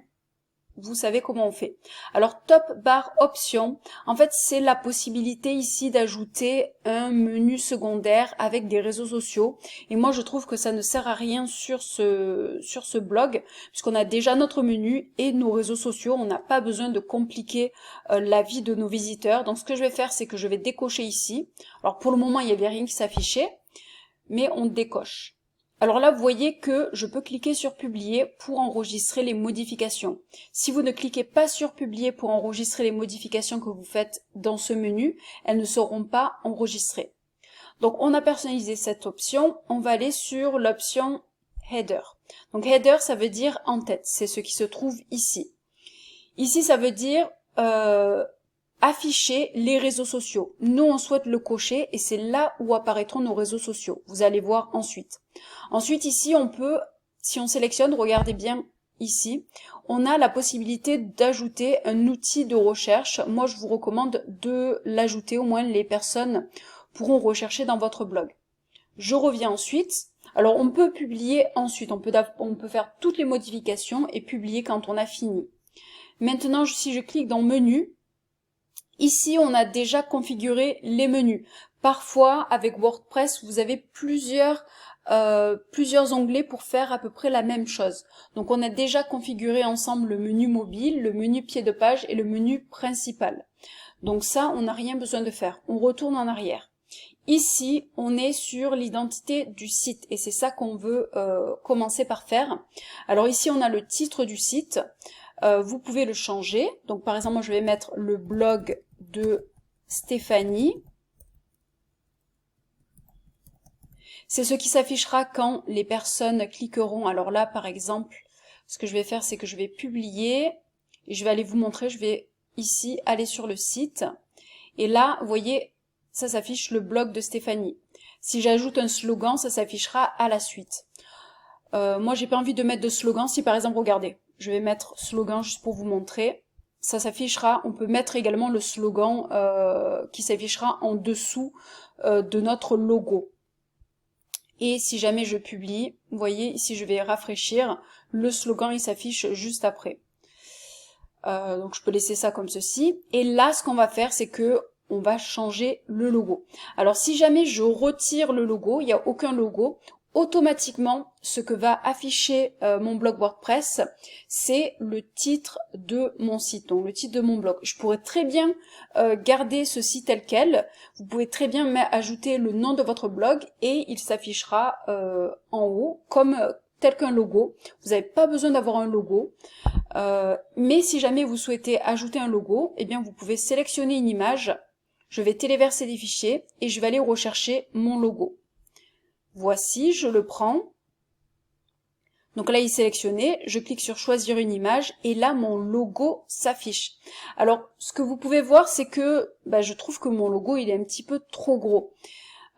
vous savez comment on fait. Alors top barre options, en fait c'est la possibilité ici d'ajouter un menu secondaire avec des réseaux sociaux. Et moi je trouve que ça ne sert à rien sur ce blog, puisqu'on a déjà notre menu et nos réseaux sociaux. On n'a pas besoin de compliquer la vie de nos visiteurs. Donc ce que je vais faire, c'est que je vais décocher ici. Alors pour le moment il n'y avait rien qui s'affichait, mais on décoche. Alors là, vous voyez que je peux cliquer sur publier pour enregistrer les modifications. Si vous ne cliquez pas sur publier pour enregistrer les modifications que vous faites dans ce menu, elles ne seront pas enregistrées. Donc on a personnalisé cette option, on va aller sur l'option header. Donc header, ça veut dire en tête, c'est ce qui se trouve ici. Ici, ça veut dire afficher les réseaux sociaux. Nous, on souhaite le cocher et c'est là où apparaîtront nos réseaux sociaux. Vous allez voir ensuite. Ensuite, ici, on peut, si on sélectionne, regardez bien ici, on a la possibilité d'ajouter un outil de recherche. Moi, je vous recommande de l'ajouter, au moins les personnes pourront rechercher dans votre blog. Je reviens ensuite. Alors, on peut publier ensuite, on peut faire toutes les modifications et publier quand on a fini. Maintenant, si je clique dans Menu, ici, on a déjà configuré les menus. Parfois, avec WordPress, vous avez plusieurs onglets pour faire à peu près la même chose. Donc, on a déjà configuré ensemble le menu mobile, le menu pied de page et le menu principal. Donc ça, on n'a rien besoin de faire. On retourne en arrière. Ici, on est sur l'identité du site et c'est ça qu'on veut commencer par faire. Alors ici, on a le titre du site. Vous pouvez le changer. Donc par exemple, moi je vais mettre le blog de Stéphanie. C'est ce qui s'affichera quand les personnes cliqueront. Alors là, par exemple, ce que je vais faire, c'est que je vais publier et je vais aller vous montrer. Je vais ici aller sur le site et là, vous voyez, ça s'affiche le blog de Stéphanie. Si j'ajoute un slogan, ça s'affichera à la suite. Moi, j'ai pas envie de mettre de slogan. Si par exemple, regardez, je vais mettre slogan juste pour vous montrer. Ça s'affichera. On peut mettre également le slogan qui s'affichera en dessous de notre logo. Et si jamais je publie, vous voyez, ici je vais rafraîchir, le slogan il s'affiche juste après. Donc je peux laisser ça comme ceci. Et là, ce qu'on va faire, c'est que on va changer le logo. Alors si jamais je retire le logo, il n'y a aucun logo, automatiquement, ce que va afficher mon blog WordPress, c'est le titre de mon site, donc le titre de mon blog. Je pourrais très bien garder ceci tel quel. Vous pouvez très bien ajouter le nom de votre blog et il s'affichera en haut comme tel qu'un logo. Vous n'avez pas besoin d'avoir un logo. Mais si jamais vous souhaitez ajouter un logo, eh bien vous pouvez sélectionner une image. Je vais téléverser des fichiers et je vais aller rechercher mon logo. Voici, je le prends. Donc là, il est sélectionné. Je clique sur choisir une image et là, mon logo s'affiche. Alors, ce que vous pouvez voir, c'est que je trouve que mon logo, il est un petit peu trop gros.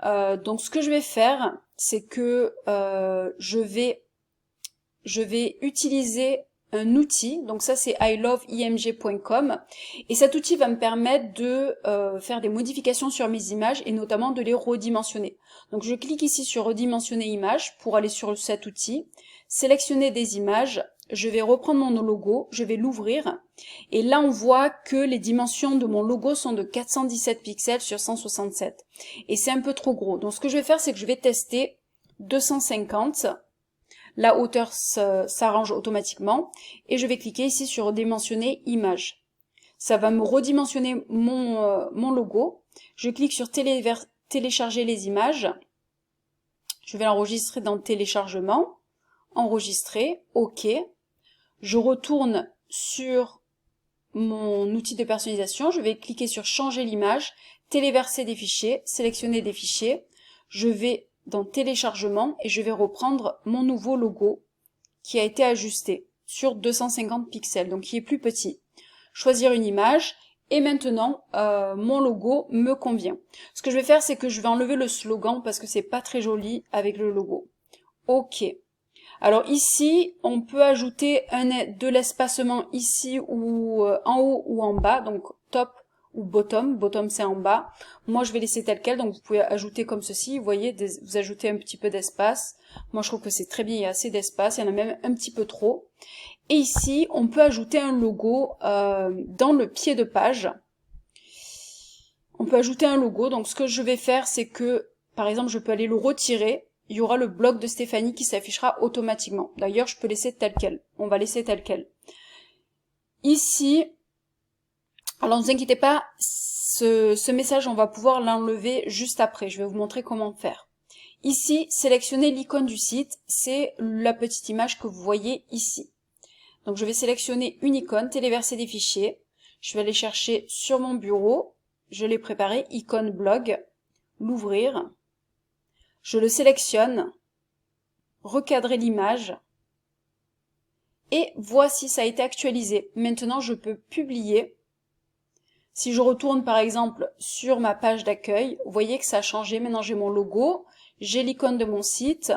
Donc, ce que je vais faire, c'est que je vais utiliser un outil, donc ça c'est iloveimg.com et cet outil va me permettre de faire des modifications sur mes images et notamment de les redimensionner. Donc je clique ici sur redimensionner image pour aller sur cet outil, sélectionner des images, je vais reprendre mon logo, je vais l'ouvrir et là on voit que les dimensions de mon logo sont de 417 pixels sur 167 et c'est un peu trop gros. Donc ce que je vais faire, c'est que je vais tester 250. La hauteur s'arrange automatiquement et je vais cliquer ici sur redimensionner image. Ça va me redimensionner mon logo. Je clique sur télécharger les images. Je vais l'enregistrer dans téléchargement. Enregistrer, OK. Je retourne sur mon outil de personnalisation. Je vais cliquer sur changer l'image, téléverser des fichiers, sélectionner des fichiers. Je vais dans téléchargement et je vais reprendre mon nouveau logo qui a été ajusté sur 250 pixels, donc qui est plus petit. Choisir une image et maintenant mon logo me convient. Ce que je vais faire, c'est que je vais enlever le slogan parce que c'est pas très joli avec le logo. OK. Alors ici, on peut ajouter de l'espacement ici ou en haut ou en bas, donc top ou bottom. Bottom c'est en bas. Moi je vais laisser tel quel, donc vous pouvez ajouter comme ceci. Vous voyez, vous ajoutez un petit peu d'espace. Moi je trouve que c'est très bien, il y a assez d'espace, il y en a même un petit peu trop. Et ici, on peut ajouter un logo dans le pied de page. On peut ajouter un logo, donc ce que je vais faire, c'est que, par exemple, je peux aller le retirer. Il y aura le blog de Stéphanie qui s'affichera automatiquement. D'ailleurs, je peux laisser tel quel. On va laisser tel quel. Ici, alors ne vous inquiétez pas, ce message, on va pouvoir l'enlever juste après. Je vais vous montrer comment faire. Ici, sélectionnez l'icône du site. C'est la petite image que vous voyez ici. Donc je vais sélectionner une icône, téléverser des fichiers. Je vais aller chercher sur mon bureau. Je l'ai préparé, icône blog, l'ouvrir. Je le sélectionne, recadrer l'image. Et voici, ça a été actualisé. Maintenant, je peux publier. Si je retourne par exemple sur ma page d'accueil, vous voyez que ça a changé. Maintenant, j'ai mon logo, j'ai l'icône de mon site.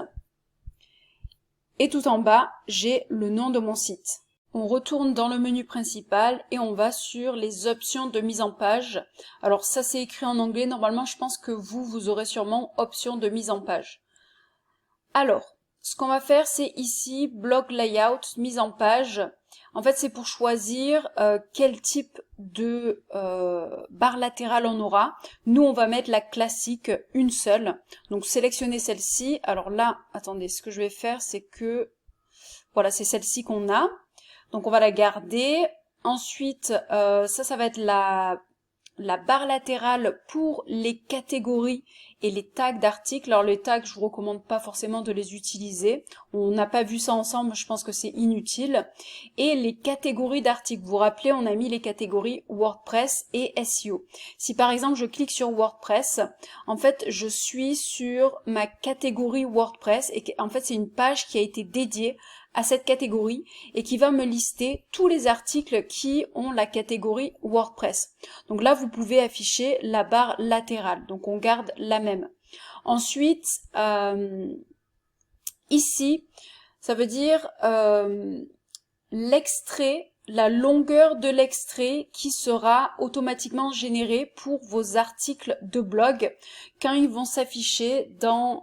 Et tout en bas, j'ai le nom de mon site. On retourne dans le menu principal et on va sur les options de mise en page. Alors ça c'est écrit en anglais, normalement je pense que vous aurez sûrement options de mise en page. Alors, ce qu'on va faire c'est ici, blog layout, mise en page. En fait c'est pour choisir quel type de barre latérale on aura. Nous on va mettre la classique, une seule. Donc sélectionnez celle-ci. Alors là, attendez, ce que je vais faire c'est que, voilà, c'est celle-ci qu'on a. Donc on va la garder. Ensuite, ça va être la barre latérale pour les catégories et les tags d'articles. Alors les tags, je vous recommande pas forcément de les utiliser. On n'a pas vu ça ensemble, je pense que c'est inutile. Et les catégories d'articles. Vous vous rappelez, on a mis les catégories WordPress et SEO. Si par exemple je clique sur WordPress, en fait je suis sur ma catégorie WordPress et en fait c'est une page qui a été dédiée à cette catégorie et qui va me lister tous les articles qui ont la catégorie WordPress. Donc là, vous pouvez afficher la barre latérale. Donc on garde la même. Ensuite, ici, ça veut dire l'extrait, la longueur de l'extrait qui sera automatiquement généré pour vos articles de blog quand ils vont s'afficher dans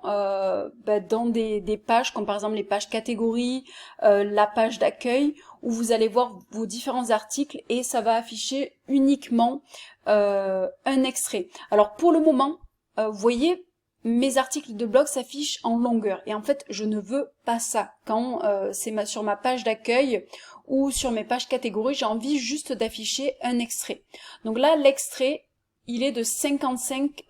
des pages comme par exemple les pages catégories, la page d'accueil où vous allez voir vos différents articles et ça va afficher uniquement un extrait. Alors pour le moment, vous voyez, mes articles de blog s'affichent en longueur et en fait je ne veux pas ça. Quand c'est sur ma page d'accueil ou sur mes pages catégories, j'ai envie juste d'afficher un extrait. Donc là l'extrait il est de 55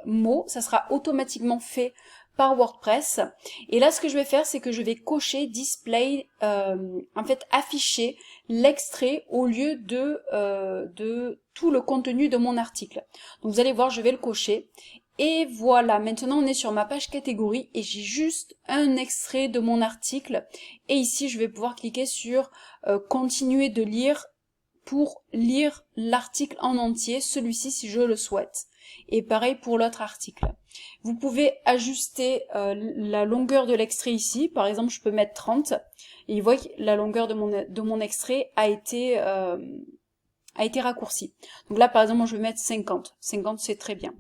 mots, ça sera automatiquement fait par WordPress. Et là ce que je vais faire c'est que je vais cocher display, en fait afficher l'extrait au lieu de tout le contenu de mon article. Donc vous allez voir, je vais le cocher. Et voilà, maintenant on est sur ma page catégorie et j'ai juste un extrait de mon article. Et ici je vais pouvoir cliquer sur continuer de lire pour lire l'article en entier, celui-ci si je le souhaite. Et pareil pour l'autre article. Vous pouvez ajuster la longueur de l'extrait ici. Par exemple, je peux mettre 30. Et vous voyez que la longueur de mon extrait a été raccourcie. Donc là, par exemple, moi, je vais mettre 50. 50, c'est très bien.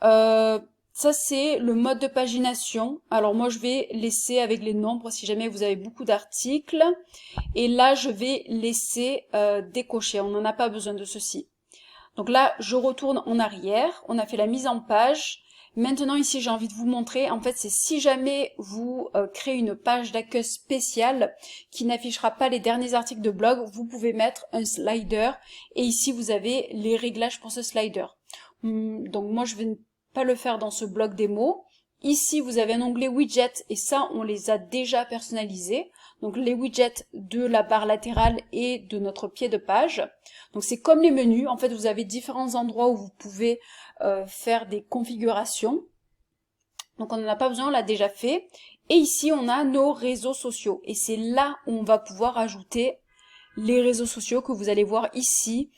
Ça, c'est le mode de pagination. Alors moi, je vais laisser avec les nombres si jamais vous avez beaucoup d'articles. Et là, je vais laisser décocher. On n'en a pas besoin de ceci. Donc là, je retourne en arrière. On a fait la mise en page. Maintenant, ici, j'ai envie de vous montrer. En fait, c'est si jamais vous créez une page d'accueil spéciale qui n'affichera pas les derniers articles de blog, vous pouvez mettre un slider. Et ici, vous avez les réglages pour ce slider. Donc moi, je vais pas le faire dans ce bloc démo. Ici, vous avez un onglet widget et ça, on les a déjà personnalisés. Donc les widgets de la barre latérale et de notre pied de page. Donc c'est comme les menus. En fait, vous avez différents endroits où vous pouvez faire des configurations. Donc on n'en a pas besoin, on l'a déjà fait. Et ici, on a nos réseaux sociaux. Et c'est là où on va pouvoir ajouter les réseaux sociaux que vous allez voir ici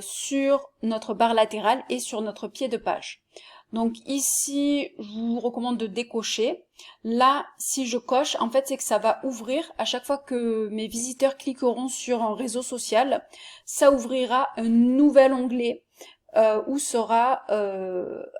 sur notre barre latérale et sur notre pied de page. Donc ici, je vous recommande de décocher. Là, si je coche, en fait, c'est que ça va ouvrir à chaque fois que mes visiteurs cliqueront sur un réseau social, ça ouvrira un nouvel onglet où sera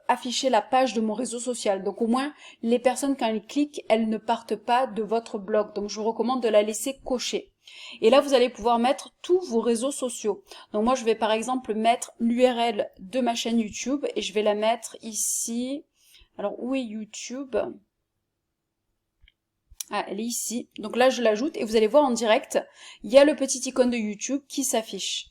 affichée la page de mon réseau social. Donc au moins, les personnes, quand elles cliquent, elles ne partent pas de votre blog. Donc je vous recommande de la laisser cocher. Et là, vous allez pouvoir mettre tous vos réseaux sociaux. Donc moi, je vais par exemple mettre l'URL de ma chaîne YouTube et je vais la mettre ici. Alors, où est YouTube? Ah, elle est ici. Donc là, je l'ajoute et vous allez voir en direct, il y a le petit icône de YouTube qui s'affiche.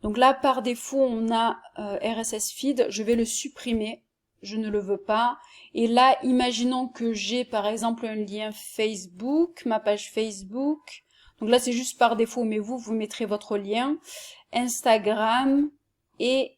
Donc là, par défaut, on a RSS Feed. Je vais le supprimer. Je ne le veux pas. Et là, imaginons que j'ai par exemple un lien Facebook, ma page Facebook. Donc là, c'est juste par défaut, mais vous mettrez votre lien. Instagram et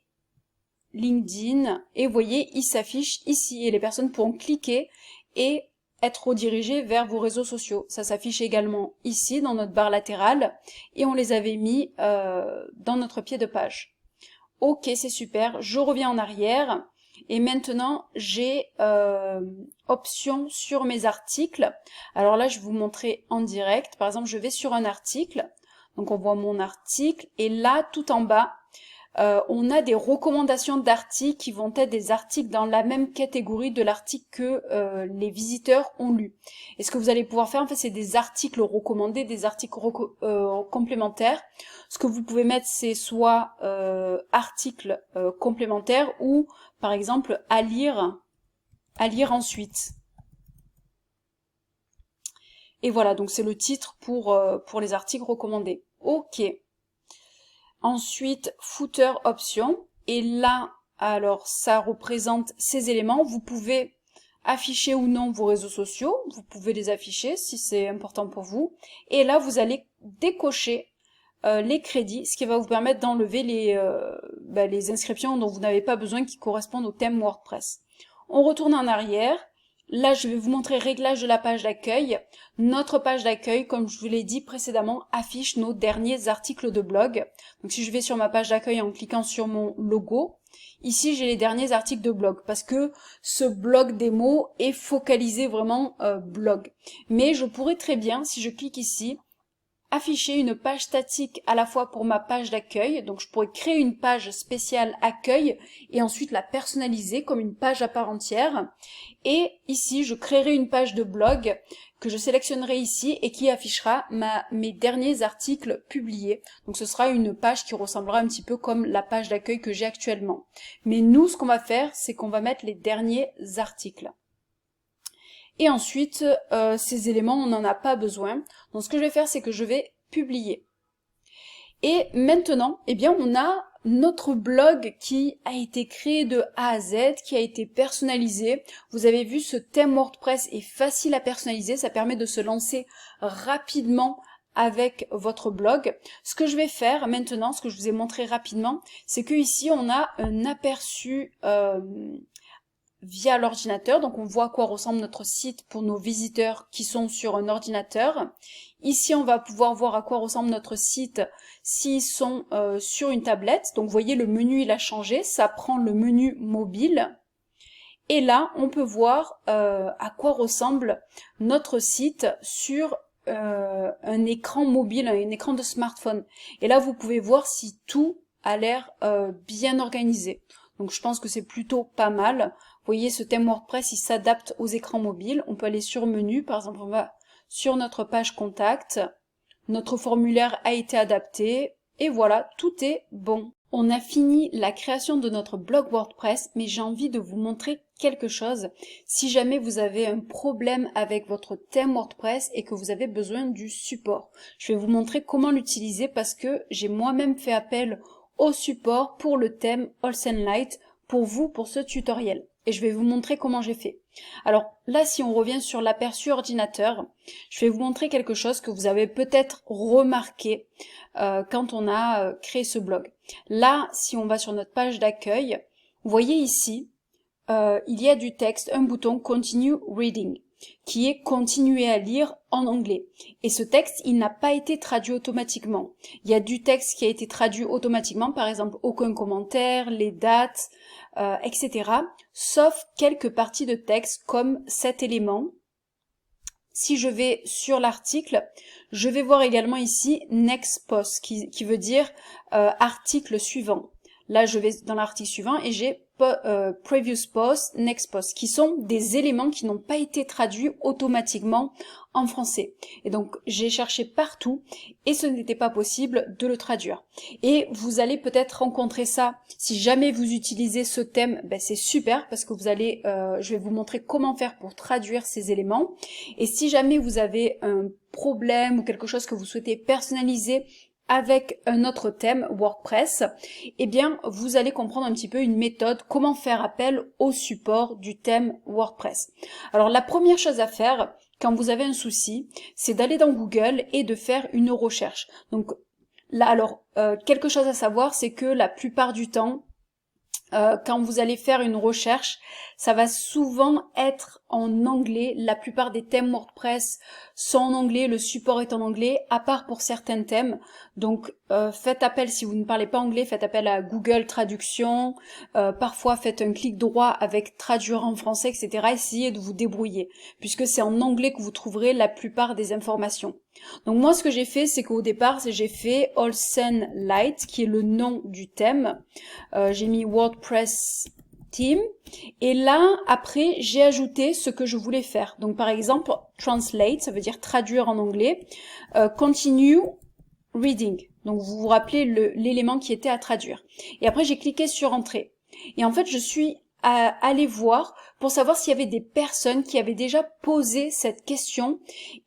LinkedIn. Et vous voyez, il s'affiche ici. Et les personnes pourront cliquer et être redirigées vers vos réseaux sociaux. Ça s'affiche également ici, dans notre barre latérale. Et on les avait mis dans notre pied de page. Ok, c'est super. Je reviens en arrière. Et maintenant, j'ai option sur mes articles. Alors là, je vais vous montrer en direct. Par exemple, je vais sur un article. Donc, on voit mon article. Et là, tout en bas, on a des recommandations d'articles qui vont être des articles dans la même catégorie de l'article que les visiteurs ont lu. Et ce que vous allez pouvoir faire, en fait, c'est des articles recommandés, des articles complémentaires. Ce que vous pouvez mettre, c'est soit articles complémentaires ou, par exemple, à lire ensuite. Et voilà, donc c'est le titre pour les articles recommandés. Ok. Ensuite, footer option. Et là, alors, ça représente ces éléments. Vous pouvez afficher ou non vos réseaux sociaux. Vous pouvez les afficher si c'est important pour vous. Et là, vous allez décocher les crédits, ce qui va vous permettre d'enlever les inscriptions dont vous n'avez pas besoin qui correspondent au thème WordPress. On retourne en arrière. Là, je vais vous montrer réglage de la page d'accueil. Notre page d'accueil, comme je vous l'ai dit précédemment, affiche nos derniers articles de blog. Donc si je vais sur ma page d'accueil en cliquant sur mon logo, ici j'ai les derniers articles de blog parce que ce blog démo est focalisé vraiment blog. Mais je pourrais très bien, si je clique ici, afficher une page statique à la fois pour ma page d'accueil, donc je pourrais créer une page spéciale accueil et ensuite la personnaliser comme une page à part entière. Et ici, je créerai une page de blog que je sélectionnerai ici et qui affichera mes derniers articles publiés. Donc ce sera une page qui ressemblera un petit peu comme la page d'accueil que j'ai actuellement. Mais nous, ce qu'on va faire, c'est qu'on va mettre les derniers articles. Et ensuite, ces éléments, on n'en a pas besoin. Donc ce que je vais faire, c'est que je vais publier. Et maintenant, eh bien, on a notre blog qui a été créé de A à Z, qui a été personnalisé. Vous avez vu, ce thème WordPress est facile à personnaliser. Ça permet de se lancer rapidement avec votre blog. Ce que je vais faire maintenant, ce que je vous ai montré rapidement, c'est que ici, on a un aperçu via l'ordinateur, donc on voit à quoi ressemble notre site pour nos visiteurs qui sont sur un ordinateur. Ici, on va pouvoir voir à quoi ressemble notre site s'ils sont sur une tablette. Donc, vous voyez, le menu, il a changé. Ça prend le menu mobile. Et là, on peut voir à quoi ressemble notre site sur un écran mobile, un écran de smartphone. Et là, vous pouvez voir si tout a l'air bien organisé. Donc, je pense que c'est plutôt pas mal. Vous voyez, ce thème WordPress, il s'adapte aux écrans mobiles. On peut aller sur menu, par exemple, on va sur notre page contact. Notre formulaire a été adapté. Et voilà, tout est bon. On a fini la création de notre blog WordPress, mais j'ai envie de vous montrer quelque chose. Si jamais vous avez un problème avec votre thème WordPress et que vous avez besoin du support, je vais vous montrer comment l'utiliser parce que j'ai moi-même fait appel au support pour le thème Olsen Light pour vous, pour ce tutoriel. Et je vais vous montrer comment j'ai fait. Alors là, si on revient sur l'aperçu ordinateur, je vais vous montrer quelque chose que vous avez peut-être remarqué quand on a créé ce blog. Là, si on va sur notre page d'accueil, vous voyez ici, il y a du texte, un bouton Continue Reading. qui est continuer à lire en anglais. Et ce texte, il n'a pas été traduit automatiquement. Il y a du texte qui a été traduit automatiquement, par exemple aucun commentaire, les dates, etc. Sauf quelques parties de texte comme cet élément. Si je vais sur l'article, je vais voir également ici next post qui veut dire article suivant. Là, je vais dans l'article suivant et j'ai previous post, next post, qui sont des éléments qui n'ont pas été traduits automatiquement en français. Et donc, j'ai cherché partout et ce n'était pas possible de le traduire. Et vous allez peut-être rencontrer ça. Si jamais vous utilisez ce thème, ben c'est super parce que vous allez, je vais vous montrer comment faire pour traduire ces éléments. Et si jamais vous avez un problème ou quelque chose que vous souhaitez personnaliser avec un autre thème WordPress, eh bien, vous allez comprendre un petit peu une méthode, comment faire appel au support du thème WordPress. Alors, la première chose à faire, quand vous avez un souci, c'est d'aller dans Google et de faire une recherche. Donc, là, alors, quelque chose à savoir, c'est que la plupart du temps, quand vous allez faire une recherche, ça va souvent être en anglais. La plupart des thèmes WordPress sont en anglais, le support est en anglais, à part pour certains thèmes. Donc faites appel, si vous ne parlez pas anglais, faites appel à Google Traduction, parfois faites un clic droit avec traduire en français, etc. Essayez de vous débrouiller, puisque c'est en anglais que vous trouverez la plupart des informations. Donc moi ce que j'ai fait, c'est qu'au départ j'ai fait Olsen Light, qui est le nom du thème. J'ai mis WordPress Theme et là après j'ai ajouté ce que je voulais faire. Donc par exemple translate, ça veut dire traduire en anglais, continue reading. Donc vous vous rappelez l'élément qui était à traduire. Et après j'ai cliqué sur entrée. Et en fait je suis allée voir pour savoir s'il y avait des personnes qui avaient déjà posé cette question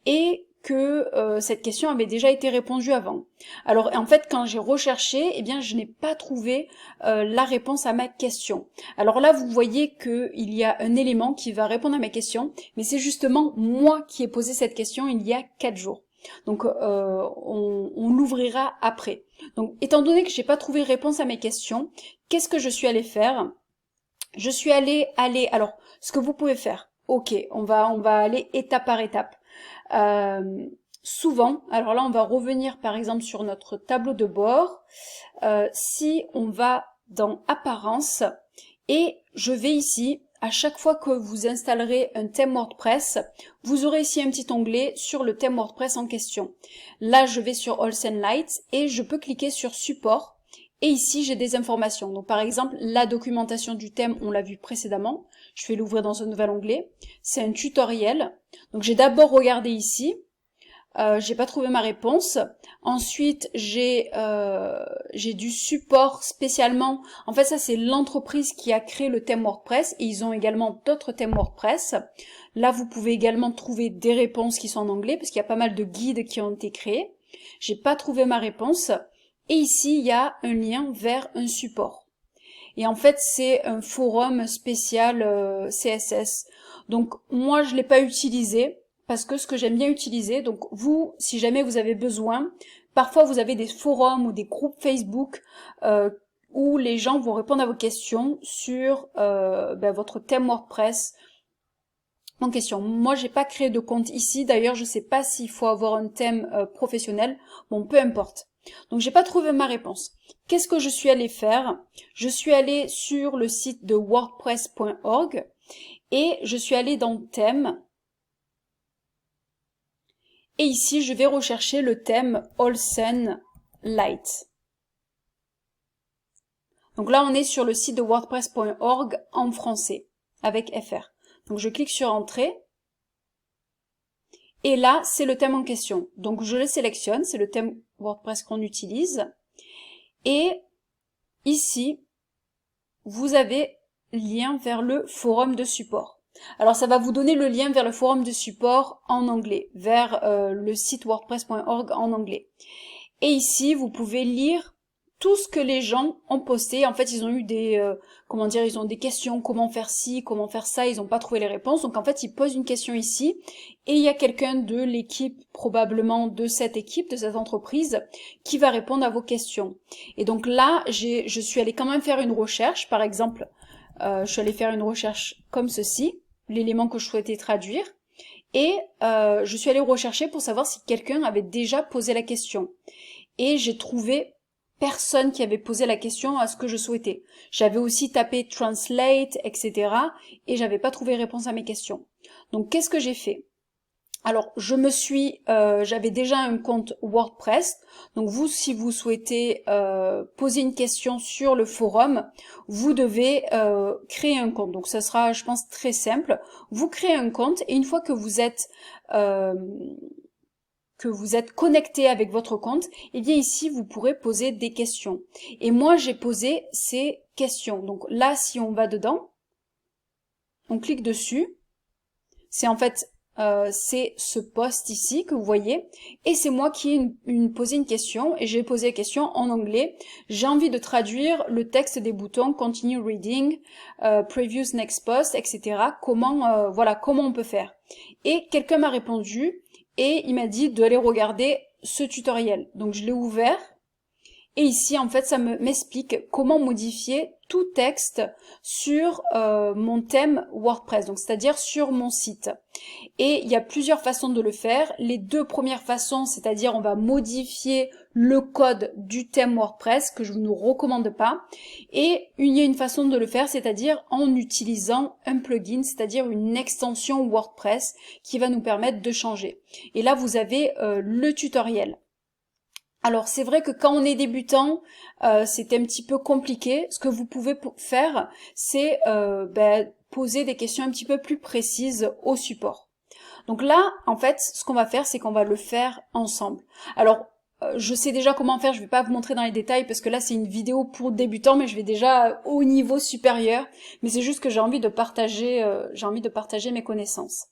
et que cette question avait déjà été répondue avant. Alors en fait quand j'ai recherché, eh bien je n'ai pas trouvé la réponse à ma question. Alors là vous voyez qu'il y a un élément qui va répondre à ma question, mais c'est justement moi qui ai posé cette question il y a 4 jours. Donc on l'ouvrira après. Donc étant donné que j'ai pas trouvé réponse à mes questions, qu'est-ce que je suis allée faire? Je suis allée alors ce que vous pouvez faire. OK, on va aller étape par étape. Souvent, alors là on va revenir par exemple sur notre tableau de bord, si on va dans apparence et je vais ici, à chaque fois que vous installerez un thème WordPress, vous aurez ici un petit onglet sur le thème WordPress en question. Là je vais sur Olsen Light et je peux cliquer sur support. Et ici, j'ai des informations. Donc, par exemple, la documentation du thème, on l'a vu précédemment. Je vais l'ouvrir dans un nouvel onglet. C'est un tutoriel. Donc, j'ai d'abord regardé ici. J'ai pas trouvé ma réponse. Ensuite, j'ai du support spécialement. En fait, ça, c'est l'entreprise qui a créé le thème WordPress. Et ils ont également d'autres thèmes WordPress. Là, vous pouvez également trouver des réponses qui sont en anglais, parce qu'il y a pas mal de guides qui ont été créés. J'ai pas trouvé ma réponse. Et ici, il y a un lien vers un support. Et en fait, c'est un forum spécial CSS. Donc, moi, je l'ai pas utilisé parce que ce que j'aime bien utiliser, donc vous, si jamais vous avez besoin, parfois vous avez des forums ou des groupes Facebook où les gens vont répondre à vos questions sur votre thème WordPress en question. Moi, j'ai pas créé de compte ici. D'ailleurs, je sais pas s'il faut avoir un thème professionnel. Bon, peu importe. Donc j'ai pas trouvé ma réponse. Qu'est-ce que je suis allée faire? Je suis allée sur le site de wordpress.org et je suis allée dans thème. Et ici, je vais rechercher le thème Olsen Light. Donc là, on est sur le site de wordpress.org en français avec FR. Donc je clique sur entrée. Et là, c'est le thème en question. Donc je le sélectionne, c'est le thème WordPress qu'on utilise. Et ici, vous avez lien vers le forum de support. Alors ça va vous donner le lien vers le forum de support en anglais, vers le site wordpress.org en anglais. Et ici, vous pouvez lire tout ce que les gens ont posté. En fait, ils ont eu des ils ont des questions, comment faire ci, comment faire ça, ils n'ont pas trouvé les réponses. Donc en fait, ils posent une question ici et il y a quelqu'un de l'équipe, probablement de cette équipe, de cette entreprise, qui va répondre à vos questions. Et donc là, je suis allée quand même faire une recherche. Par exemple, je suis allée faire une recherche comme ceci, l'élément que je souhaitais traduire. et je suis allée rechercher pour savoir si quelqu'un avait déjà posé la question. Et j'ai trouvé personne qui avait posé la question à ce que je souhaitais. J'avais aussi tapé translate, etc. et j'avais pas trouvé réponse à mes questions. Donc qu'est-ce que j'ai fait? Alors, j'avais déjà un compte WordPress. Donc vous, si vous souhaitez poser une question sur le forum, vous devez créer un compte. Donc ça sera, je pense, très simple. Vous créez un compte et une fois que vous êtes connecté avec votre compte, et bien ici vous pourrez poser des questions. Et moi j'ai posé ces questions. Donc là, si on va dedans, on clique dessus. C'est en fait c'est ce post ici que vous voyez, et c'est moi qui ai posé une question, et j'ai posé la question en anglais. J'ai envie de traduire le texte des boutons Continue Reading, Previous Next Post, etc. Voilà, comment on peut faire. Et quelqu'un m'a répondu, et il m'a dit d'aller regarder ce tutoriel. Donc je l'ai ouvert, et ici en fait ça m'explique comment modifier tout texte sur mon thème WordPress, donc c'est-à-dire sur mon site. Et il y a plusieurs façons de le faire. Les deux premières façons, c'est-à-dire on va modifier le code du thème WordPress, que je ne vous recommande pas. Et il y a une façon de le faire, c'est-à-dire en utilisant un plugin, c'est-à-dire une extension WordPress qui va nous permettre de changer. Et là, vous avez le tutoriel. Alors c'est vrai que quand on est débutant, c'est un petit peu compliqué. Ce que vous pouvez faire, c'est poser des questions un petit peu plus précises au support. Donc là, en fait, ce qu'on va faire, c'est qu'on va le faire ensemble. Alors, je sais déjà comment faire, je vais pas vous montrer dans les détails parce que là, c'est une vidéo pour débutants, mais je vais déjà au niveau supérieur. Mais c'est juste que j'ai envie de partager mes connaissances.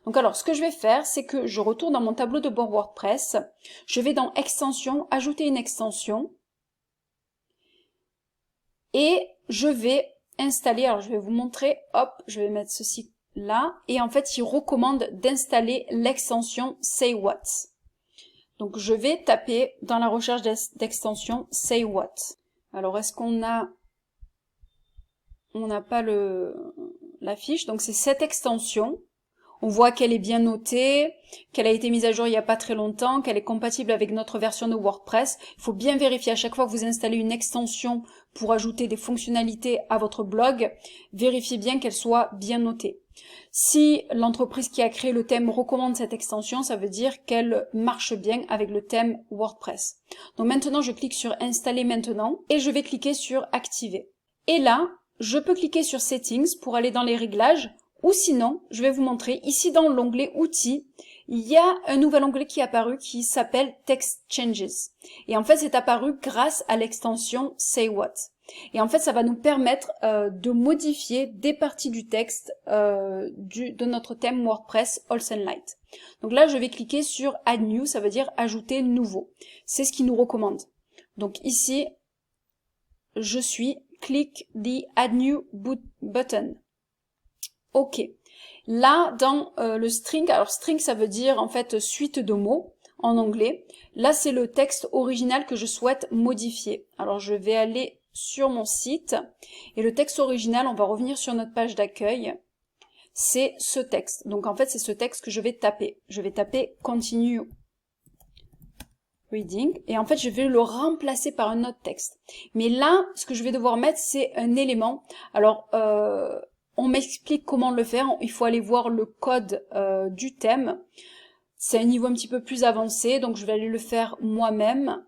Donc alors, ce que je vais faire, c'est que je retourne dans mon tableau de bord WordPress. Je vais dans Extension, ajouter une extension. Et je vais installer, alors je vais vous montrer, hop, je vais mettre ceci là, et en fait il recommande d'installer l'extension Say What. Donc je vais taper dans la recherche d'extension Say What. Alors est-ce qu'on n'a pas la fiche, donc c'est cette extension. On voit qu'elle est bien notée, qu'elle a été mise à jour il n'y a pas très longtemps, qu'elle est compatible avec notre version de WordPress. Il faut bien vérifier à chaque fois que vous installez une extension pour ajouter des fonctionnalités à votre blog, vérifiez bien qu'elle soit bien notée. Si l'entreprise qui a créé le thème recommande cette extension, ça veut dire qu'elle marche bien avec le thème WordPress. Donc maintenant, je clique sur Installer maintenant et je vais cliquer sur Activer. Et là, je peux cliquer sur Settings pour aller dans les réglages. Ou sinon, je vais vous montrer, ici dans l'onglet Outils, il y a un nouvel onglet qui est apparu qui s'appelle Text Changes. Et en fait, c'est apparu grâce à l'extension Say What. Et en fait, ça va nous permettre de modifier des parties du texte de notre thème WordPress Olsen Light. Donc là, je vais cliquer sur Add New, ça veut dire ajouter nouveau. C'est ce qu'il nous recommande. Donc ici, click the Add New button. Ok. Là, dans le string, alors string ça veut dire en fait suite de mots en anglais. Là, c'est le texte original que je souhaite modifier. Alors je vais aller sur mon site et le texte original, on va revenir sur notre page d'accueil. C'est ce texte. Donc en fait, c'est ce texte que je vais taper. Je vais taper Continue Reading et en fait, je vais le remplacer par un autre texte. Mais là, ce que je vais devoir mettre, c'est un élément. Alors, on m'explique comment le faire, il faut aller voir le code du thème. C'est un niveau un petit peu plus avancé, donc je vais aller le faire moi-même.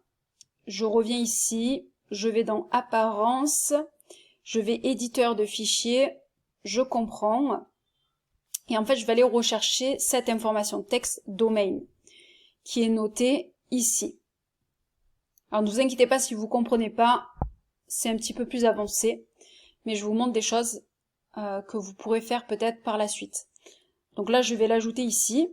Je reviens ici, je vais dans Apparence, je vais Éditeur de fichiers, je comprends. Et en fait, je vais aller rechercher cette information, texte domain, qui est notée ici. Alors ne vous inquiétez pas si vous ne comprenez pas, c'est un petit peu plus avancé, mais je vous montre des choses que vous pourrez faire peut-être par la suite. Donc là, je vais l'ajouter ici.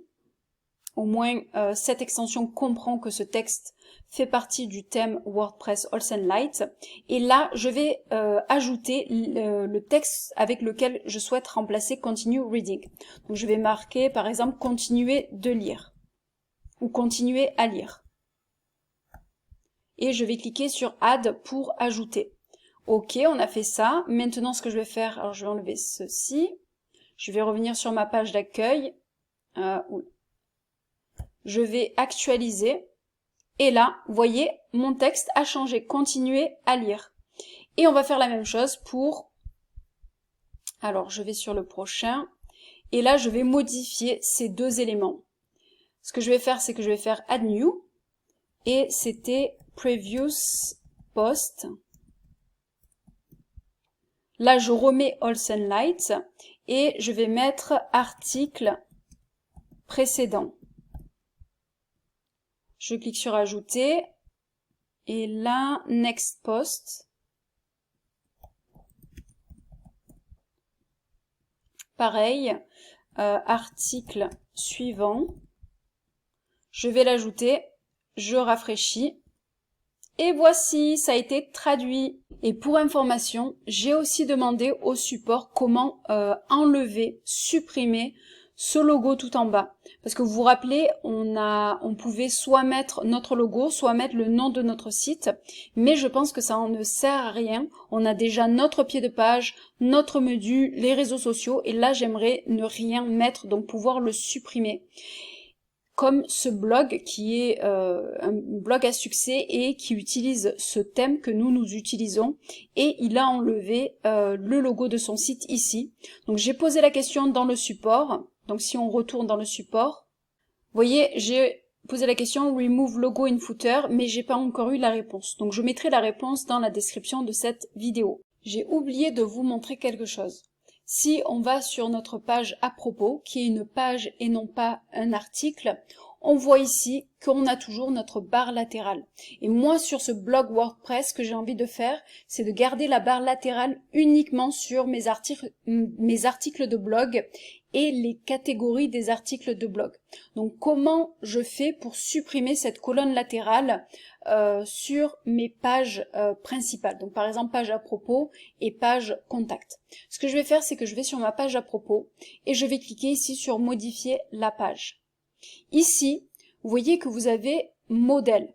Au moins, cette extension comprend que ce texte fait partie du thème WordPress Olsen Light. Et là, je vais ajouter le texte avec lequel je souhaite remplacer Continue Reading. Donc je vais marquer, par exemple, Continuer de lire ou Continuer à lire. Et je vais cliquer sur Add pour ajouter. Ok, on a fait ça. Maintenant, ce que je vais faire, alors je vais enlever ceci. Je vais revenir sur ma page d'accueil. Je vais actualiser. Et là, vous voyez, mon texte a changé. Continuez à lire. Et on va faire la même chose pour... Alors, je vais sur le prochain. Et là, je vais modifier ces deux éléments. Ce que je vais faire, c'est que je vais faire Add New. Et c'était Previous Post. Là, je remets All Sunlight. Et je vais mettre article précédent. Je clique sur Ajouter. Et là, Next Post. Pareil, article suivant. Je vais l'ajouter. Je rafraîchis. Et voici, ça a été traduit. Et pour information, j'ai aussi demandé au support comment enlever, supprimer ce logo tout en bas. Parce que vous vous rappelez, on pouvait soit mettre notre logo, soit mettre le nom de notre site. Mais je pense que ça ne sert à rien. On a déjà notre pied de page, notre menu, les réseaux sociaux. Et là, j'aimerais ne rien mettre, donc pouvoir le supprimer. Comme ce blog qui est un blog à succès et qui utilise ce thème que nous utilisons, et il a enlevé le logo de son site ici. Donc j'ai posé la question dans le support, donc si on retourne dans le support, vous voyez, j'ai posé la question Remove Logo in Footer, mais j'ai pas encore eu la réponse. Donc je mettrai la réponse dans la description de cette vidéo. J'ai oublié de vous montrer quelque chose. Si on va sur notre page à propos, qui est une page et non pas un article, on voit ici qu'on a toujours notre barre latérale. Et moi, sur ce blog WordPress, ce que j'ai envie de faire, c'est de garder la barre latérale uniquement sur mes articles de blog et les catégories des articles de blog. Donc, comment je fais pour supprimer cette colonne latérale sur mes pages principales. Donc par exemple page à propos et page contact. Ce que je vais faire, c'est que je vais sur ma page à propos et je vais cliquer ici sur modifier la page. Ici, vous voyez que vous avez modèle.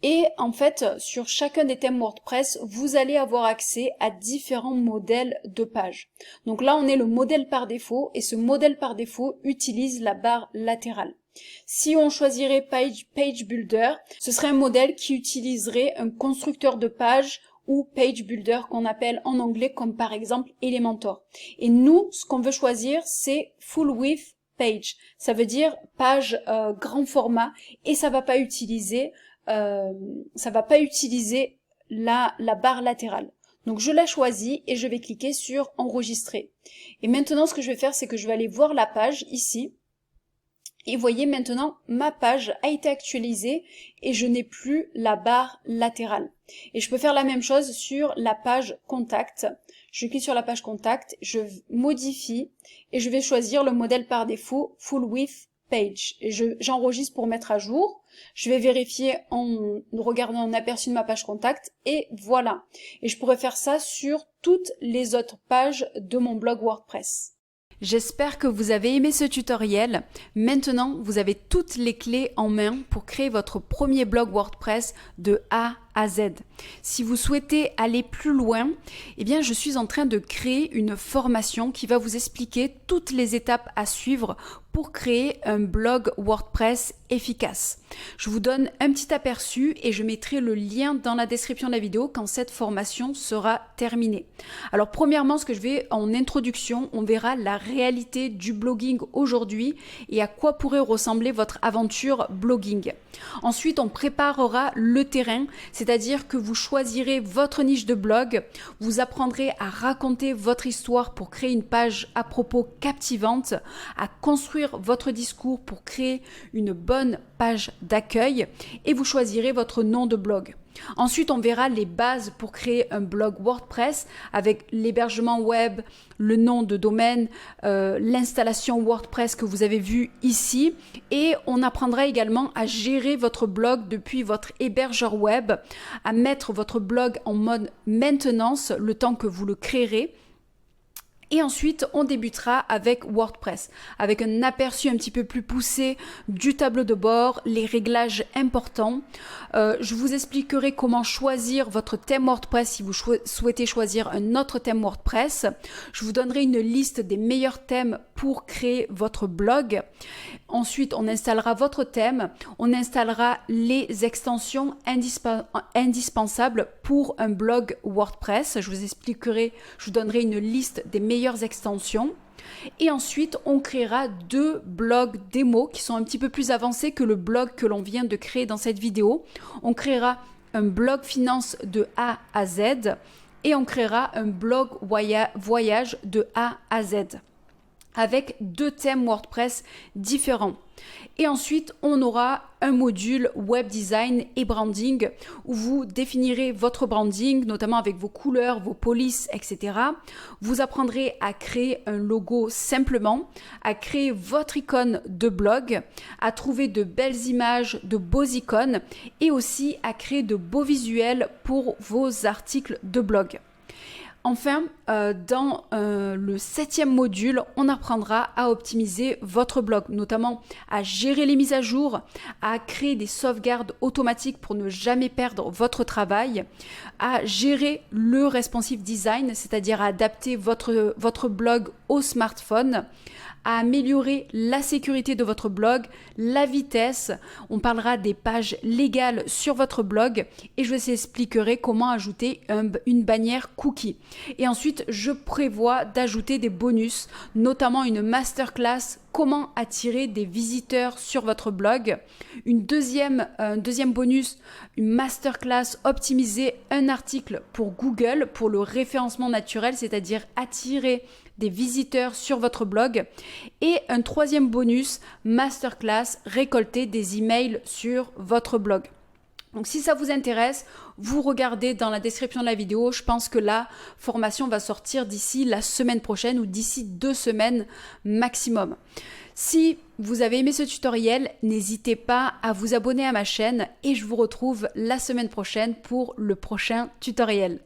Et en fait, sur chacun des thèmes WordPress, vous allez avoir accès à différents modèles de pages. Donc là, on est le modèle par défaut et ce modèle par défaut utilise la barre latérale. Si on choisirait Page Builder, ce serait un modèle qui utiliserait un constructeur de page ou Page Builder qu'on appelle en anglais comme par exemple Elementor. Et nous, ce qu'on veut choisir, c'est Full Width Page. Ça veut dire page grand format et ça va pas utiliser la barre latérale. Donc je la choisis et je vais cliquer sur enregistrer. Et maintenant, ce que je vais faire, c'est que je vais aller voir la page ici. Et vous voyez maintenant, ma page a été actualisée et je n'ai plus la barre latérale. Et je peux faire la même chose sur la page contact. Je clique sur la page contact, je modifie et je vais choisir le modèle par défaut Full Width Page. Et j'enregistre pour mettre à jour. Je vais vérifier en regardant un aperçu de ma page contact et voilà. Et je pourrais faire ça sur toutes les autres pages de mon blog WordPress. J'espère que vous avez aimé ce tutoriel. Maintenant, vous avez toutes les clés en main pour créer votre premier blog WordPress de A à Z. Si vous souhaitez aller plus loin, eh bien, je suis en train de créer une formation qui va vous expliquer toutes les étapes à suivre pour créer un blog WordPress efficace. Je vous donne un petit aperçu et je mettrai le lien dans la description de la vidéo quand cette formation sera terminée. Alors premièrement, ce que je vais en introduction, on verra la réalité du blogging aujourd'hui et à quoi pourrait ressembler votre aventure blogging. Ensuite, on préparera le terrain, c'est-à-dire que vous choisirez votre niche de blog, vous apprendrez à raconter votre histoire pour créer une page à propos captivante, à construire votre discours pour créer une bonne page d'accueil et vous choisirez votre nom de blog. Ensuite, on verra les bases pour créer un blog WordPress avec l'hébergement web, le nom de domaine, l'installation WordPress que vous avez vu ici et on apprendra également à gérer votre blog depuis votre hébergeur web, à mettre votre blog en mode maintenance le temps que vous le créerez. Et ensuite, on débutera avec WordPress, avec un aperçu un petit peu plus poussé du tableau de bord, les réglages importants. Je vous expliquerai comment choisir votre thème WordPress si vous souhaitez choisir un autre thème WordPress. Je vous donnerai une liste des meilleurs thèmes pour créer votre blog. Ensuite, on installera votre thème, on installera les extensions indispensables pour un blog WordPress. Je vous donnerai une liste des meilleures extensions. Et ensuite, on créera 2 blogs démos qui sont un petit peu plus avancés que le blog que l'on vient de créer dans cette vidéo. On créera un blog finance de A à Z et on créera un blog voyage de A à Z avec 2 thèmes WordPress différents. Et ensuite, on aura un module web design et branding où vous définirez votre branding, notamment avec vos couleurs, vos polices, etc. Vous apprendrez à créer un logo simplement, à créer votre icône de blog, à trouver de belles images, de beaux icônes et aussi à créer de beaux visuels pour vos articles de blog. Enfin, dans le 7e module, on apprendra à optimiser votre blog, notamment à gérer les mises à jour, à créer des sauvegardes automatiques pour ne jamais perdre votre travail, à gérer le responsive design, c'est-à-dire à adapter votre blog au smartphone, à améliorer la sécurité de votre blog, la vitesse. On parlera des pages légales sur votre blog et je vous expliquerai comment ajouter une bannière cookie. Et ensuite, je prévois d'ajouter des bonus, notamment une masterclass comment attirer des visiteurs sur votre blog. Un deuxième bonus, une masterclass optimiser un article pour Google pour le référencement naturel, c'est-à-dire attirer des visiteurs sur votre blog. Et un 3e bonus, masterclass récolter des emails sur votre blog. Donc si ça vous intéresse, vous regardez dans la description de la vidéo. Je pense que la formation va sortir d'ici la semaine prochaine ou d'ici 2 semaines maximum. Si vous avez aimé ce tutoriel, n'hésitez pas à vous abonner à ma chaîne et je vous retrouve la semaine prochaine pour le prochain tutoriel.